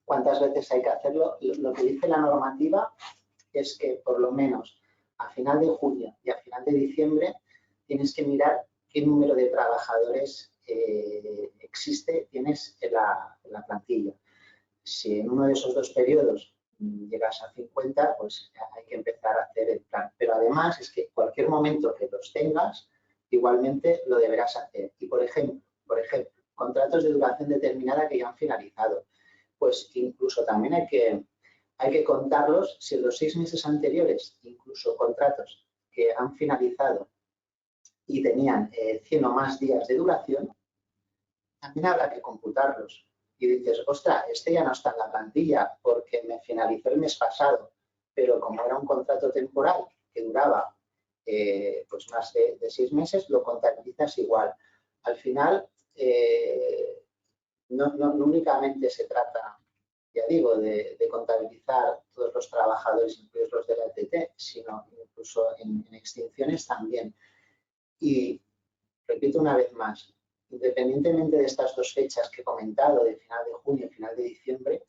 ¿cuántas veces hay que hacerlo? Lo que dice la normativa es que por lo menos a final de junio y a final de diciembre tienes que mirar qué número de trabajadores tienes en la plantilla. Si en uno de esos dos periodos llegas a 50, pues hay que empezar a hacer el plan. Pero además es que cualquier momento que los tengas, igualmente lo deberás hacer. Y por ejemplo, contratos de duración determinada que ya han finalizado, pues incluso también hay que contarlos si en los 6 meses anteriores, incluso contratos que han finalizado y tenían 100 o más días de duración, también habrá que computarlos. Y dices, ostras, este ya no está en la plantilla porque me finalizó el mes pasado, pero como era un contrato temporal que duraba pues más de 6 meses, lo contabilizas igual. Al final, no únicamente se trata ya digo, de contabilizar todos los trabajadores, incluidos los de la ETT, sino incluso en extinciones también. Y repito una vez más, independientemente de estas dos fechas que he comentado, de final de junio y final de diciembre,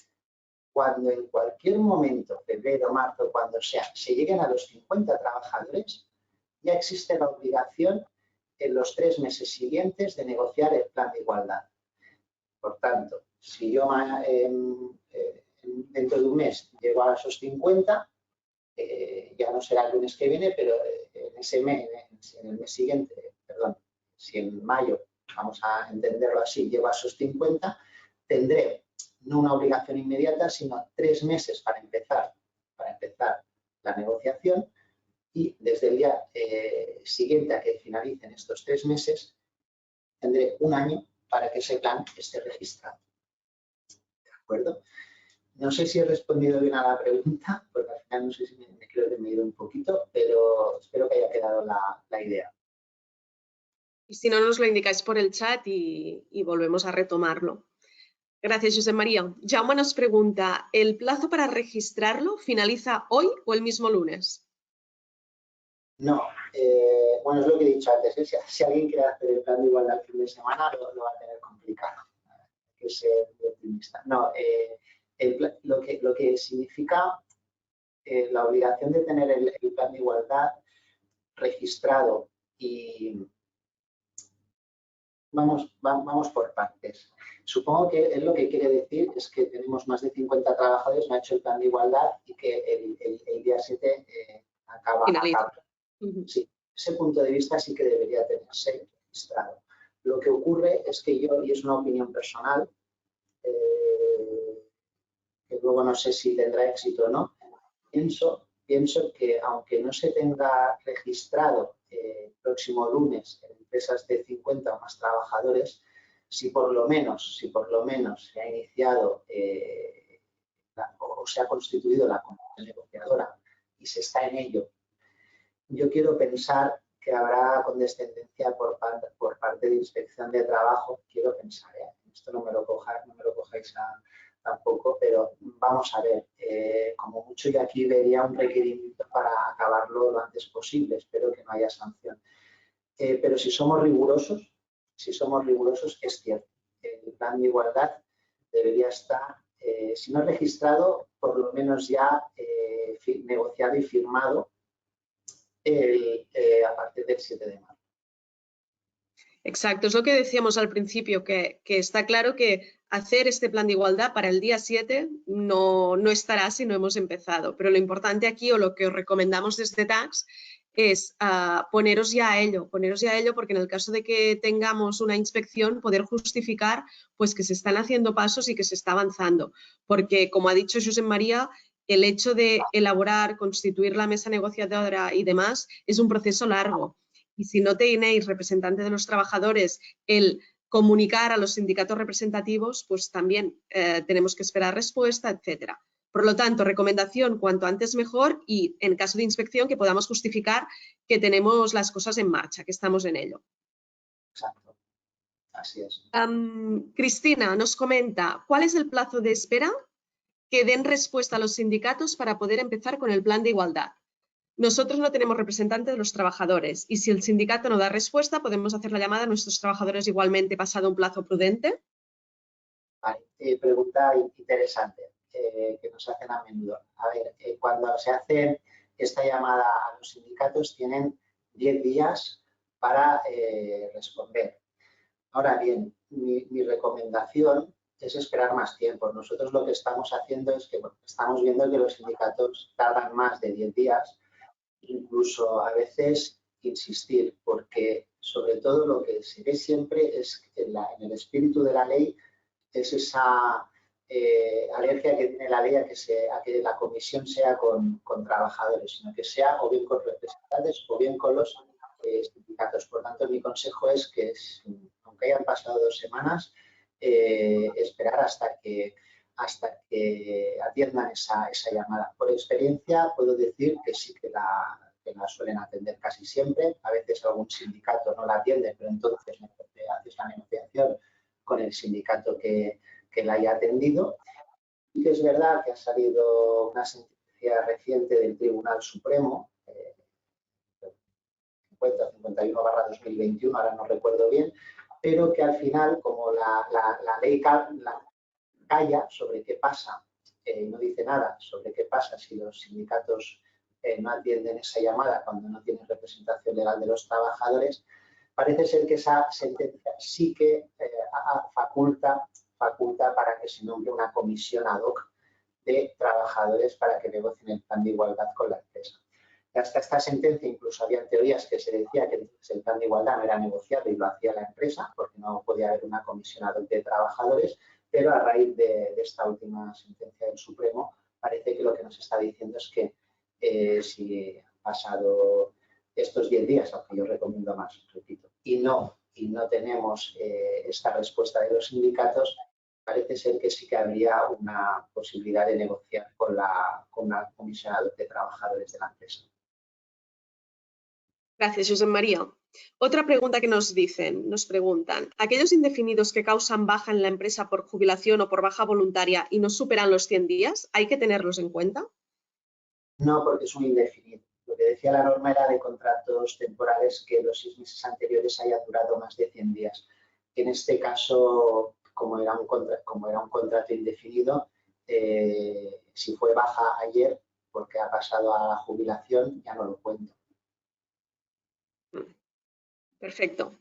cuando en cualquier momento, febrero, marzo, cuando sea, se lleguen a los 50 trabajadores, ya existe la obligación en los 3 meses siguientes de negociar el plan de igualdad. Por tanto, si yo dentro de un mes llego a esos 50, ya no será el lunes que viene, pero en el mes siguiente, perdón, si en mayo, vamos a entenderlo así, llego a esos 50, tendré no una obligación inmediata, sino 3 meses para empezar la negociación y desde el día siguiente a que finalicen estos 3 meses, tendré un año para que ese plan esté registrado. ¿De acuerdo? No sé si he respondido bien a la pregunta, porque al final no sé si me creo que me he ido un poquito, pero espero que haya quedado la idea. Y si no, nos lo indicáis por el chat y volvemos a retomarlo. Gracias, Josep María. Jaume nos pregunta, ¿el plazo para registrarlo finaliza hoy o el mismo lunes? No, bueno, es lo que he dicho antes, ¿eh? Si alguien quiere hacer el plan de igualdad el fin de semana, lo va a tener complicado, hay que ser optimista. No, lo que significa la obligación de tener el plan de igualdad registrado y vamos por partes. Supongo que él lo que quiere decir es que tenemos más de 50 trabajadores, me ha hecho el plan de igualdad y que el día 7 acaba. Sí, ese punto de vista sí que debería tenerse registrado. Lo que ocurre es que yo, y es una opinión personal, que luego no sé si tendrá éxito o no, pienso que aunque no se tenga registrado el próximo lunes en empresas de 50 o más trabajadores, si por lo menos se ha iniciado o se ha constituido la comisión negociadora y se está en ello, yo quiero pensar que habrá condescendencia por parte de Inspección de Trabajo, quiero pensar, esto no me lo cojáis tampoco, pero vamos a ver, como mucho yo aquí vería un requerimiento para acabarlo lo antes posible, espero que no haya sanción. Pero si somos rigurosos, es cierto, el plan de igualdad debería estar, si no registrado, por lo menos ya negociado y firmado a partir del 7 de marzo. Exacto, es lo que decíamos al principio, que está claro que hacer este plan de igualdad para el día 7 no estará si no hemos empezado, pero lo importante aquí o lo que os recomendamos desde Tax es poneros ya a ello porque en el caso de que tengamos una inspección poder justificar pues que se están haciendo pasos y que se está avanzando, porque como ha dicho Josep María, el hecho de elaborar, constituir la mesa negociadora y demás es un proceso largo. Y si no tenéis representante de los trabajadores, el comunicar a los sindicatos representativos, pues también tenemos que esperar respuesta, etcétera. Por lo tanto, recomendación cuanto antes mejor y en caso de inspección que podamos justificar que tenemos las cosas en marcha, que estamos en ello. Exacto, así es. Cristina nos comenta, ¿cuál es el plazo de espera que den respuesta a los sindicatos para poder empezar con el plan de igualdad? Nosotros no tenemos representante de los trabajadores y si el sindicato no da respuesta, podemos hacer la llamada a nuestros trabajadores igualmente pasado un plazo prudente. Vale, pregunta interesante que nos hacen a menudo. A ver, cuando se hace esta llamada a los sindicatos tienen 10 días para responder. Ahora bien, mi recomendación es esperar más tiempo. Nosotros lo que estamos haciendo es que estamos viendo que los sindicatos tardan más de 10 días, incluso a veces insistir, porque sobre todo lo que se ve siempre es en el espíritu de la ley es esa alergia que tiene la ley a que la comisión sea con trabajadores, sino que sea o bien con representantes o bien con los sindicatos. Por tanto, mi consejo es que, aunque hayan pasado 2 semanas, esperar hasta que atiendan esa llamada. Por experiencia, puedo decir que sí que la suelen atender casi siempre. A veces algún sindicato no la atiende, pero entonces haces la negociación con el sindicato que la haya atendido. Sí que es verdad que ha salido una sentencia reciente del Tribunal Supremo, 50-51/2021, ahora no recuerdo bien, pero que al final, como la ley calla sobre qué pasa, no dice nada sobre qué pasa si los sindicatos no atienden esa llamada cuando no tienen representación legal de los trabajadores, parece ser que esa sentencia sí que faculta para que se nombre una comisión ad hoc de trabajadores para que negocien el plan de igualdad con la empresa. Hasta esta sentencia incluso había teorías que se decía que el plan de igualdad no era negociable y lo hacía la empresa porque no podía haber una comisión ad hoc de trabajadores, pero a raíz de esta última sentencia del Supremo parece que lo que nos está diciendo es que si han pasado estos 10 días, aunque yo recomiendo más, repito, y no tenemos esta respuesta de los sindicatos, parece ser que sí que habría una posibilidad de negociar con una comisión ad hoc de trabajadores de la empresa. Gracias, Josep María. Otra pregunta que nos preguntan, ¿aquellos indefinidos que causan baja en la empresa por jubilación o por baja voluntaria y no superan los 100 días, hay que tenerlos en cuenta? No, porque es un indefinido. Lo que decía la norma era de contratos temporales que los 6 meses anteriores hayan durado más de 100 días. En este caso, como era un contrato indefinido, si fue baja ayer porque ha pasado a la jubilación, ya no lo cuento. Perfecto.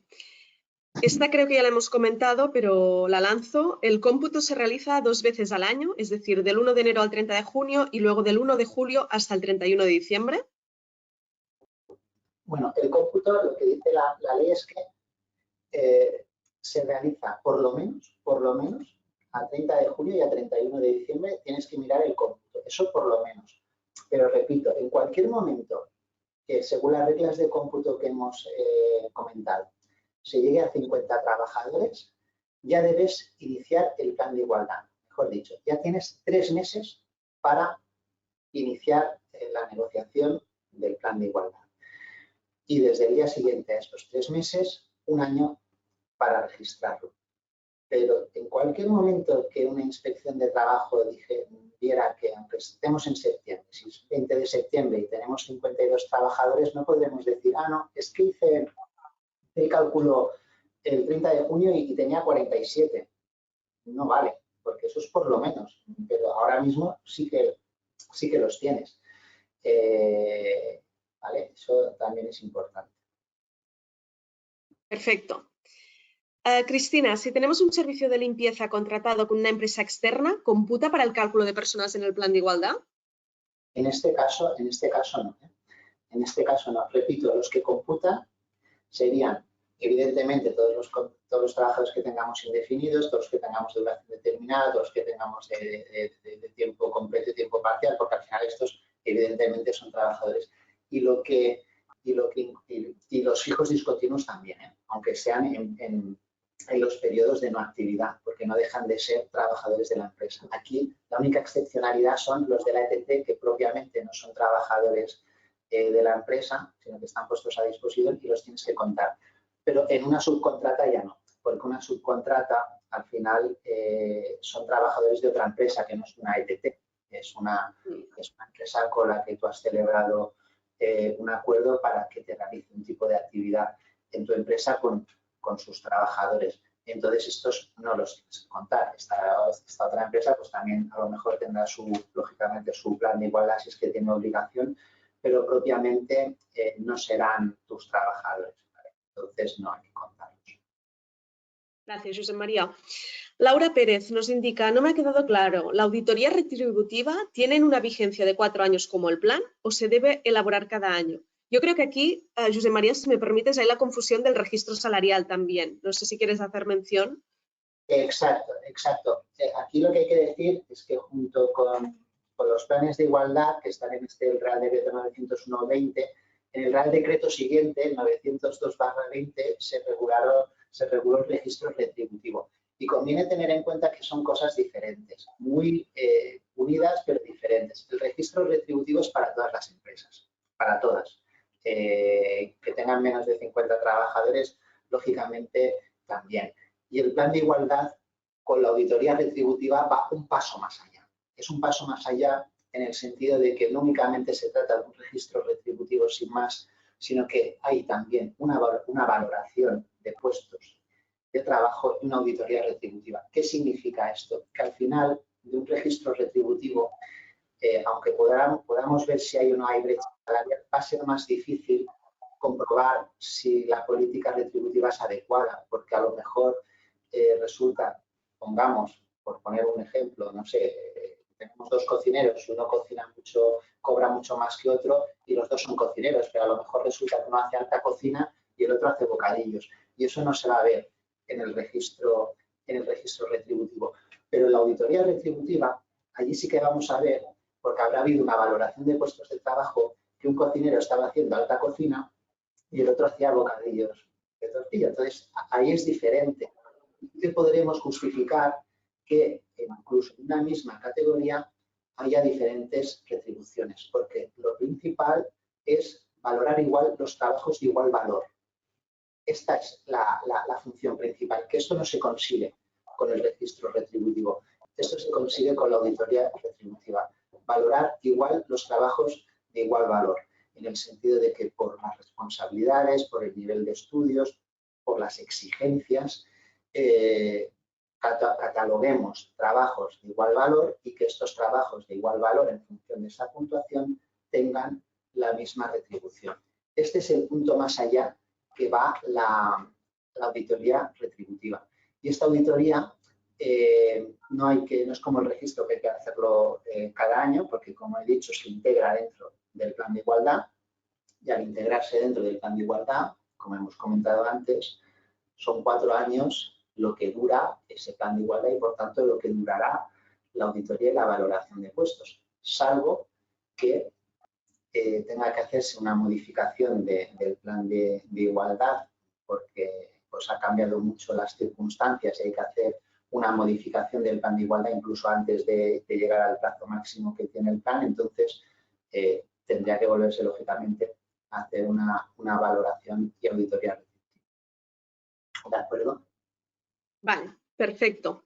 Esta creo que ya la hemos comentado, pero la lanzo. El cómputo se realiza 2 veces al año, es decir, del 1 de enero al 30 de junio y luego del 1 de julio hasta el 31 de diciembre. Bueno, el cómputo, lo que dice la ley es que se realiza por lo menos, a 30 de julio y a 31 de diciembre tienes que mirar el cómputo. Eso por lo menos. Pero repito, en cualquier momento que según las reglas de cómputo que hemos comentado, se llegue a 50 trabajadores, ya debes iniciar el plan de igualdad. Mejor dicho, ya tienes 3 meses para iniciar la negociación del plan de igualdad. Y desde el día siguiente a estos 3 meses, 1 año para registrarlo. Pero en cualquier momento que una inspección de trabajo viera que aunque estemos en septiembre, si es 20 de septiembre y tenemos 52 trabajadores, no podremos decir, no, es que hice el cálculo el 30 de junio y tenía 47. No vale, porque eso es por lo menos, pero ahora mismo sí que los tienes. ¿Vale? Eso también es importante. Perfecto. Cristina, si tenemos un servicio de limpieza contratado con una empresa externa, ¿computa para el cálculo de personas en el plan de igualdad? En este caso no. En este caso no. Repito, los que computan serían, evidentemente, todos los trabajadores que tengamos indefinidos, todos los que tengamos de duración determinada, todos los que tengamos de tiempo completo y tiempo parcial, porque al final estos, evidentemente, son trabajadores. Y los fijos discontinuos también, aunque sean en los periodos de no actividad, porque no dejan de ser trabajadores de la empresa. Aquí la única excepcionalidad son los de la ETT, que propiamente no son trabajadores de la empresa, sino que están puestos a disposición y los tienes que contar. Pero en una subcontrata ya no, porque una subcontrata al final son trabajadores de otra empresa que no es una ETT, es una empresa con la que tú has celebrado un acuerdo para que te realice un tipo de actividad en tu empresa con sus trabajadores. Entonces, estos no los tienes que contar. Esta otra empresa pues también a lo mejor tendrá lógicamente su plan de igualdad si es que tiene obligación, pero propiamente no serán tus trabajadores, ¿vale? Entonces, no hay que contarlos. Gracias, Josep María. Laura Pérez nos indica, no me ha quedado claro, ¿la auditoría retributiva tiene una vigencia de 4 años como el plan o se debe elaborar cada año? Yo creo que aquí, Josep María, si me permites, hay la confusión del registro salarial también. No sé si quieres hacer mención. Exacto. Aquí lo que hay que decir es que junto con los planes de igualdad que están en el Real Decreto 901-20, en el Real Decreto siguiente, el 902-20, se reguló el registro retributivo. Y conviene tener en cuenta que son cosas diferentes, muy unidas pero diferentes. El registro retributivo es para todas las empresas, para todas. Que tengan menos de 50 trabajadores, lógicamente también. Y el plan de igualdad con la auditoría retributiva va un paso más allá. es un paso más allá en el sentido de que no únicamente se trata de un registro retributivo sin más, sino que hay también una valoración de puestos de trabajo y una auditoría retributiva. ¿Qué significa esto? Que al final de un registro retributivo, aunque podamos ver si hay o no hay brecha salarial, va a ser más difícil comprobar si la política retributiva es adecuada, porque a lo mejor resulta, pongamos, por poner un ejemplo, no sé, tenemos dos cocineros, uno cocina mucho, cobra mucho más que otro y los dos son cocineros, pero a lo mejor resulta que uno hace alta cocina y el otro hace bocadillos. Y eso no se va a ver en el registro retributivo. Pero en la auditoría retributiva, allí sí que vamos a ver, porque habrá habido una valoración de puestos de trabajo, que un cocinero estaba haciendo alta cocina y el otro hacía bocadillos de tortilla. Entonces, ahí es diferente. ¿Qué podremos justificar que incluso en una misma categoría haya diferentes retribuciones? Porque lo principal es valorar igual los trabajos de igual valor. Esta es la función principal, que esto no se consigue con el registro retributivo. Esto se consigue con la auditoría retributiva. Valorar igual los trabajos de igual valor, en el sentido de que por las responsabilidades, por el nivel de estudios, por las exigencias, cataloguemos trabajos de igual valor y que estos trabajos de igual valor en función de esa puntuación tengan la misma retribución. Este es el punto más allá que va la auditoría retributiva. Y esta auditoría no es como el registro que hay que hacerlo cada año, porque como he dicho, se integra dentro del plan de igualdad y al integrarse dentro del plan de igualdad, como hemos comentado antes, son 4 años lo que dura ese plan de igualdad y por tanto lo que durará la auditoría y la valoración de puestos, salvo que tenga que hacerse una modificación del plan de igualdad porque pues, ha cambiado mucho las circunstancias y hay que hacer una modificación del plan de igualdad incluso antes de llegar al plazo máximo que tiene el plan, entonces tendría que volverse lógicamente a hacer una valoración y auditoría. ¿De acuerdo? Vale, perfecto.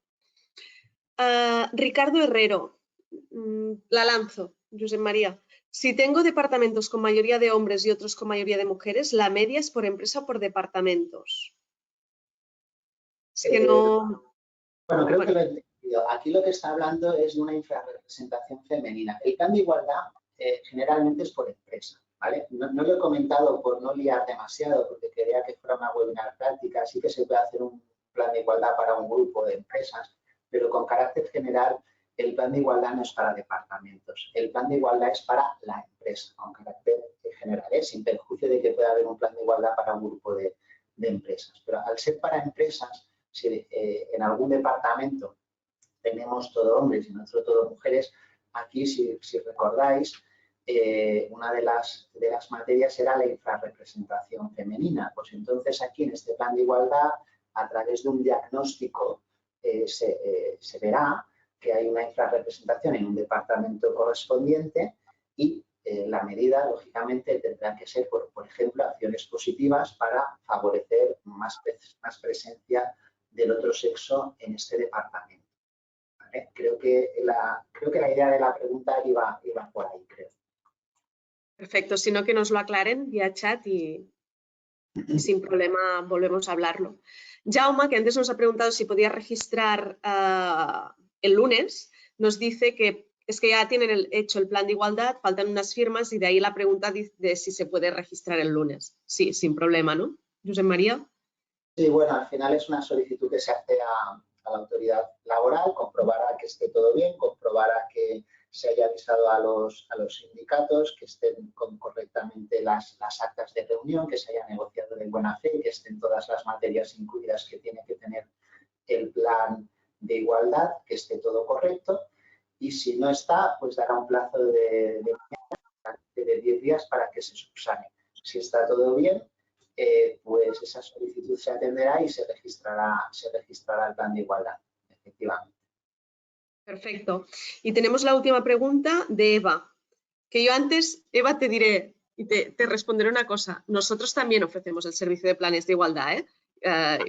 Ricardo Herrero, la lanzo, Josep María. Si tengo departamentos con mayoría de hombres y otros con mayoría de mujeres, ¿la media es por empresa o por departamentos? Es que no... Bueno, creo que lo he entendido. Aquí lo que está hablando es de una infrarrepresentación femenina. El plan de igualdad generalmente es por empresa, ¿vale? No lo he comentado por no liar demasiado, porque quería que fuera una webinar práctica. Sí que se puede hacer un plan de igualdad para un grupo de empresas, pero con carácter general, el plan de igualdad no es para departamentos. El plan de igualdad es para la empresa, con carácter general, sin perjuicio de que pueda haber un plan de igualdad para un grupo de empresas. Pero al ser para empresas, si en algún departamento tenemos todo hombres y en otro todo mujeres, aquí, si recordáis, una de las materias era la infrarrepresentación femenina. Pues entonces aquí en este plan de igualdad, a través de un diagnóstico, se verá que hay una infrarrepresentación en un departamento correspondiente y la medida, lógicamente, tendrá que ser, por ejemplo, acciones positivas para favorecer más presencia del otro sexo en este departamento. ¿Vale? Creo que la idea de la pregunta iba por ahí, creo. Perfecto, si no que nos lo aclaren vía chat y sin problema volvemos a hablarlo. Jaume, que antes nos ha preguntado si podía registrar el lunes, nos dice que es que ya tienen hecho el plan de igualdad, faltan unas firmas y de ahí la pregunta de si se puede registrar el lunes. Sí, sin problema, ¿no? Josep María. Sí, bueno, al final es una solicitud que se hace a la autoridad laboral, comprobará que esté todo bien, comprobará que se haya avisado a los sindicatos, que estén correctamente las actas de reunión, que se haya negociado de buena fe, que estén todas las materias incluidas que tiene que tener el plan de igualdad, que esté todo correcto y si no está, pues dará un plazo de 10 días para que se subsane. Si está todo bien, pues esa solicitud se atenderá y se registrará el plan de igualdad, efectivamente. Perfecto. Y tenemos la última pregunta de Eva, que yo antes, Eva, te diré y te responderé una cosa. Nosotros también ofrecemos el servicio de planes de igualdad, ¿eh?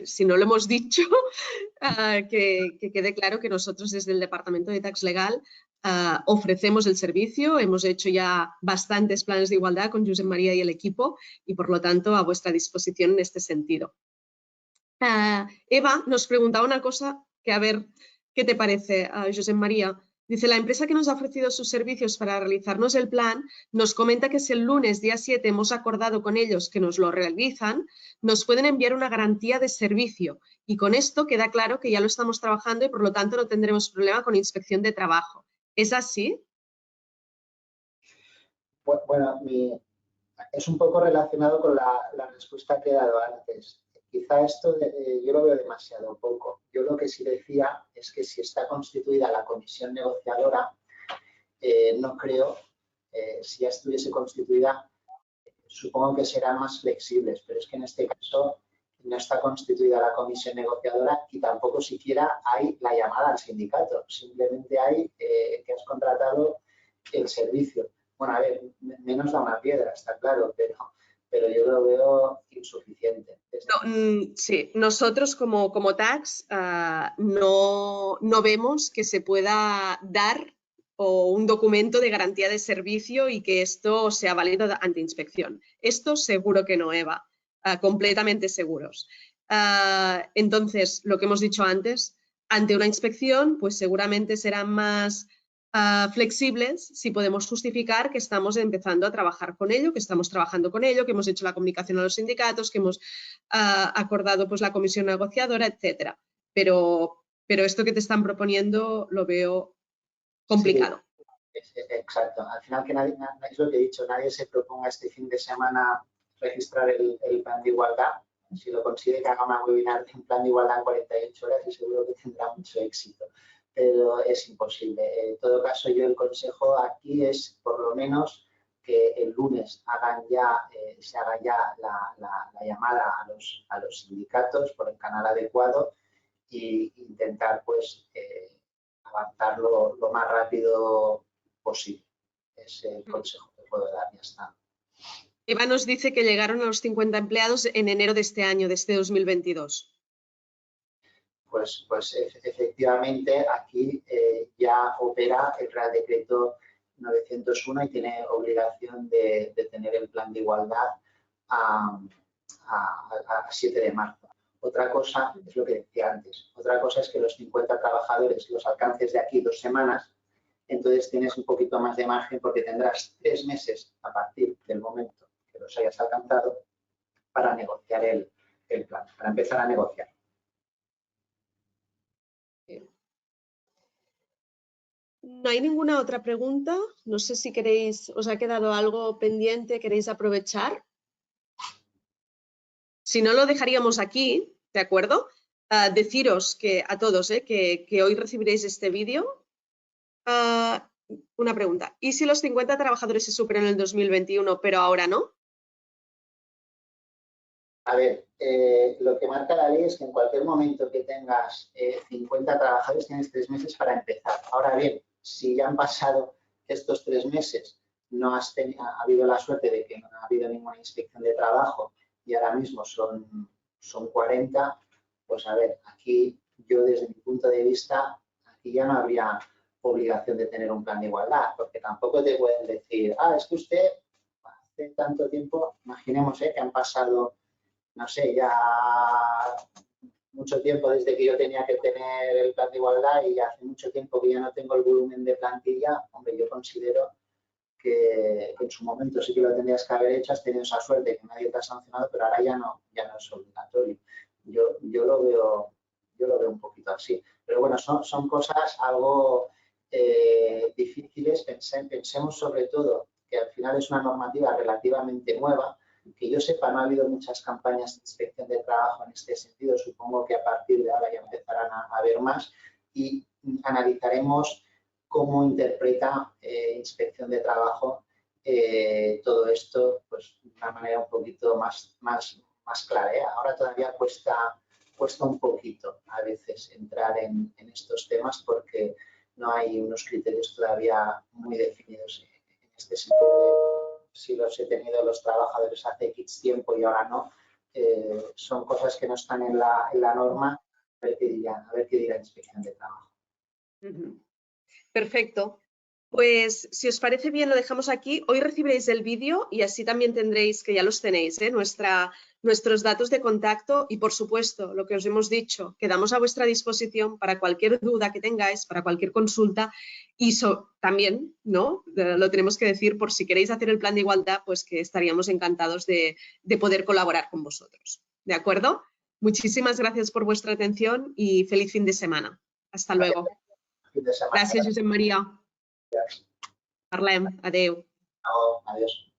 Si no lo hemos dicho, que quede claro que nosotros desde el Departamento de Tax Legal ofrecemos el servicio, hemos hecho ya bastantes planes de igualdad con Josep María y el equipo y por lo tanto a vuestra disposición en este sentido. Eva nos preguntaba una cosa que a ver qué te parece, Josep María. Dice, la empresa que nos ha ofrecido sus servicios para realizarnos el plan nos comenta que si el lunes día 7 hemos acordado con ellos que nos lo realizan, nos pueden enviar una garantía de servicio y con esto queda claro que ya lo estamos trabajando y por lo tanto no tendremos problema con inspección de trabajo. ¿Es así? Bueno, es un poco relacionado con la respuesta que he dado antes. Quizá esto yo lo veo demasiado poco. Yo lo que sí decía es que si está constituida la comisión negociadora, no creo, si ya estuviese constituida, supongo que serán más flexibles, pero es que en este caso no está constituida la comisión negociadora y tampoco siquiera hay la llamada al sindicato. Simplemente hay que has contratado el servicio. Bueno, a ver, menos da una piedra, está claro, pero yo lo veo insuficiente. Sí, nosotros como Tax no vemos que se pueda dar un documento de garantía de servicio y que esto sea válido ante inspección. Esto seguro que no, Eva, completamente seguros. Entonces, lo que hemos dicho antes, ante una inspección, pues seguramente serán más flexibles si podemos justificar que estamos empezando a trabajar con ello, que estamos trabajando con ello, que hemos hecho la comunicación a los sindicatos, que hemos acordado pues, la comisión negociadora, etcétera. Pero esto que te están proponiendo lo veo complicado. Sí, exacto. Al final, que nadie, es lo que he dicho, nadie se proponga este fin de semana registrar el plan de igualdad. Si lo consigue que haga una webinar de un plan de igualdad en 48 horas y seguro que tendrá mucho éxito. Pero es imposible. En todo caso, yo el consejo aquí es, por lo menos, que el lunes se haga ya la llamada a los sindicatos por el canal adecuado e intentar, pues, avanzar lo más rápido posible. Es el consejo que puedo dar, ya está. Eva nos dice que llegaron a los 50 empleados en enero de este año, de este 2022. Pues efectivamente aquí ya opera el Real Decreto 901 y tiene obligación de tener el plan de igualdad a 7 de marzo. Otra cosa es lo que decía antes. Otra cosa es que los 50 trabajadores los alcances de aquí 2 semanas, entonces tienes un poquito más de margen porque tendrás 3 meses a partir del momento que los hayas alcanzado para negociar el plan, para empezar a negociar. No hay ninguna otra pregunta. No sé si queréis, os ha quedado algo pendiente, queréis aprovechar. Si no, lo dejaríamos aquí, ¿de acuerdo? Deciros que a todos que hoy recibiréis este vídeo. Una pregunta. ¿Y si los 50 trabajadores se superan en el 2021, pero ahora no? A ver, lo que marca la ley es que en cualquier momento que tengas 50 trabajadores tienes 3 meses para empezar. Ahora bien, si ya han pasado estos 3 meses, no ha habido la suerte de que no ha habido ninguna inspección de trabajo y ahora mismo son 40, pues a ver, aquí yo desde mi punto de vista, aquí ya no habría obligación de tener un plan de igualdad, porque tampoco te pueden decir, es que usted hace tanto tiempo, imaginemos que han pasado, no sé, ya mucho tiempo desde que yo tenía que tener el plan de igualdad y ya hace mucho tiempo que ya no tengo el volumen de plantilla, hombre, yo considero que en su momento sí que lo tendrías que haber hecho, has tenido esa suerte que nadie te ha sancionado, pero ahora ya no es obligatorio. Yo lo veo un poquito así. Pero bueno, son cosas algo difíciles. Pensemos sobre todo que al final es una normativa relativamente nueva. Que yo sepa, no ha habido muchas campañas de inspección de trabajo en este sentido. Supongo que a partir de ahora ya empezarán a haber más y analizaremos cómo interpreta Inspección de Trabajo todo esto pues, de una manera un poquito más clara. Ahora todavía cuesta un poquito a veces entrar en estos temas porque no hay unos criterios todavía muy definidos en este sentido. Si los he tenido los trabajadores hace X tiempo y ahora no, son cosas que no están en la norma. A ver qué dirá Inspección de Trabajo. Perfecto. Pues si os parece bien lo dejamos aquí. Hoy recibiréis el vídeo y así también tendréis, que ya los tenéis, nuestros datos de contacto y por supuesto lo que os hemos dicho, quedamos a vuestra disposición para cualquier duda que tengáis, para cualquier consulta y también, ¿no? Lo tenemos que decir por si queréis hacer el plan de igualdad, pues que estaríamos encantados de poder colaborar con vosotros. ¿De acuerdo? Muchísimas gracias por vuestra atención y feliz fin de semana. Hasta luego. Fin de semana. Gràcies, Josep Maria. Gràcies. Parlem. Adéu. Adiós.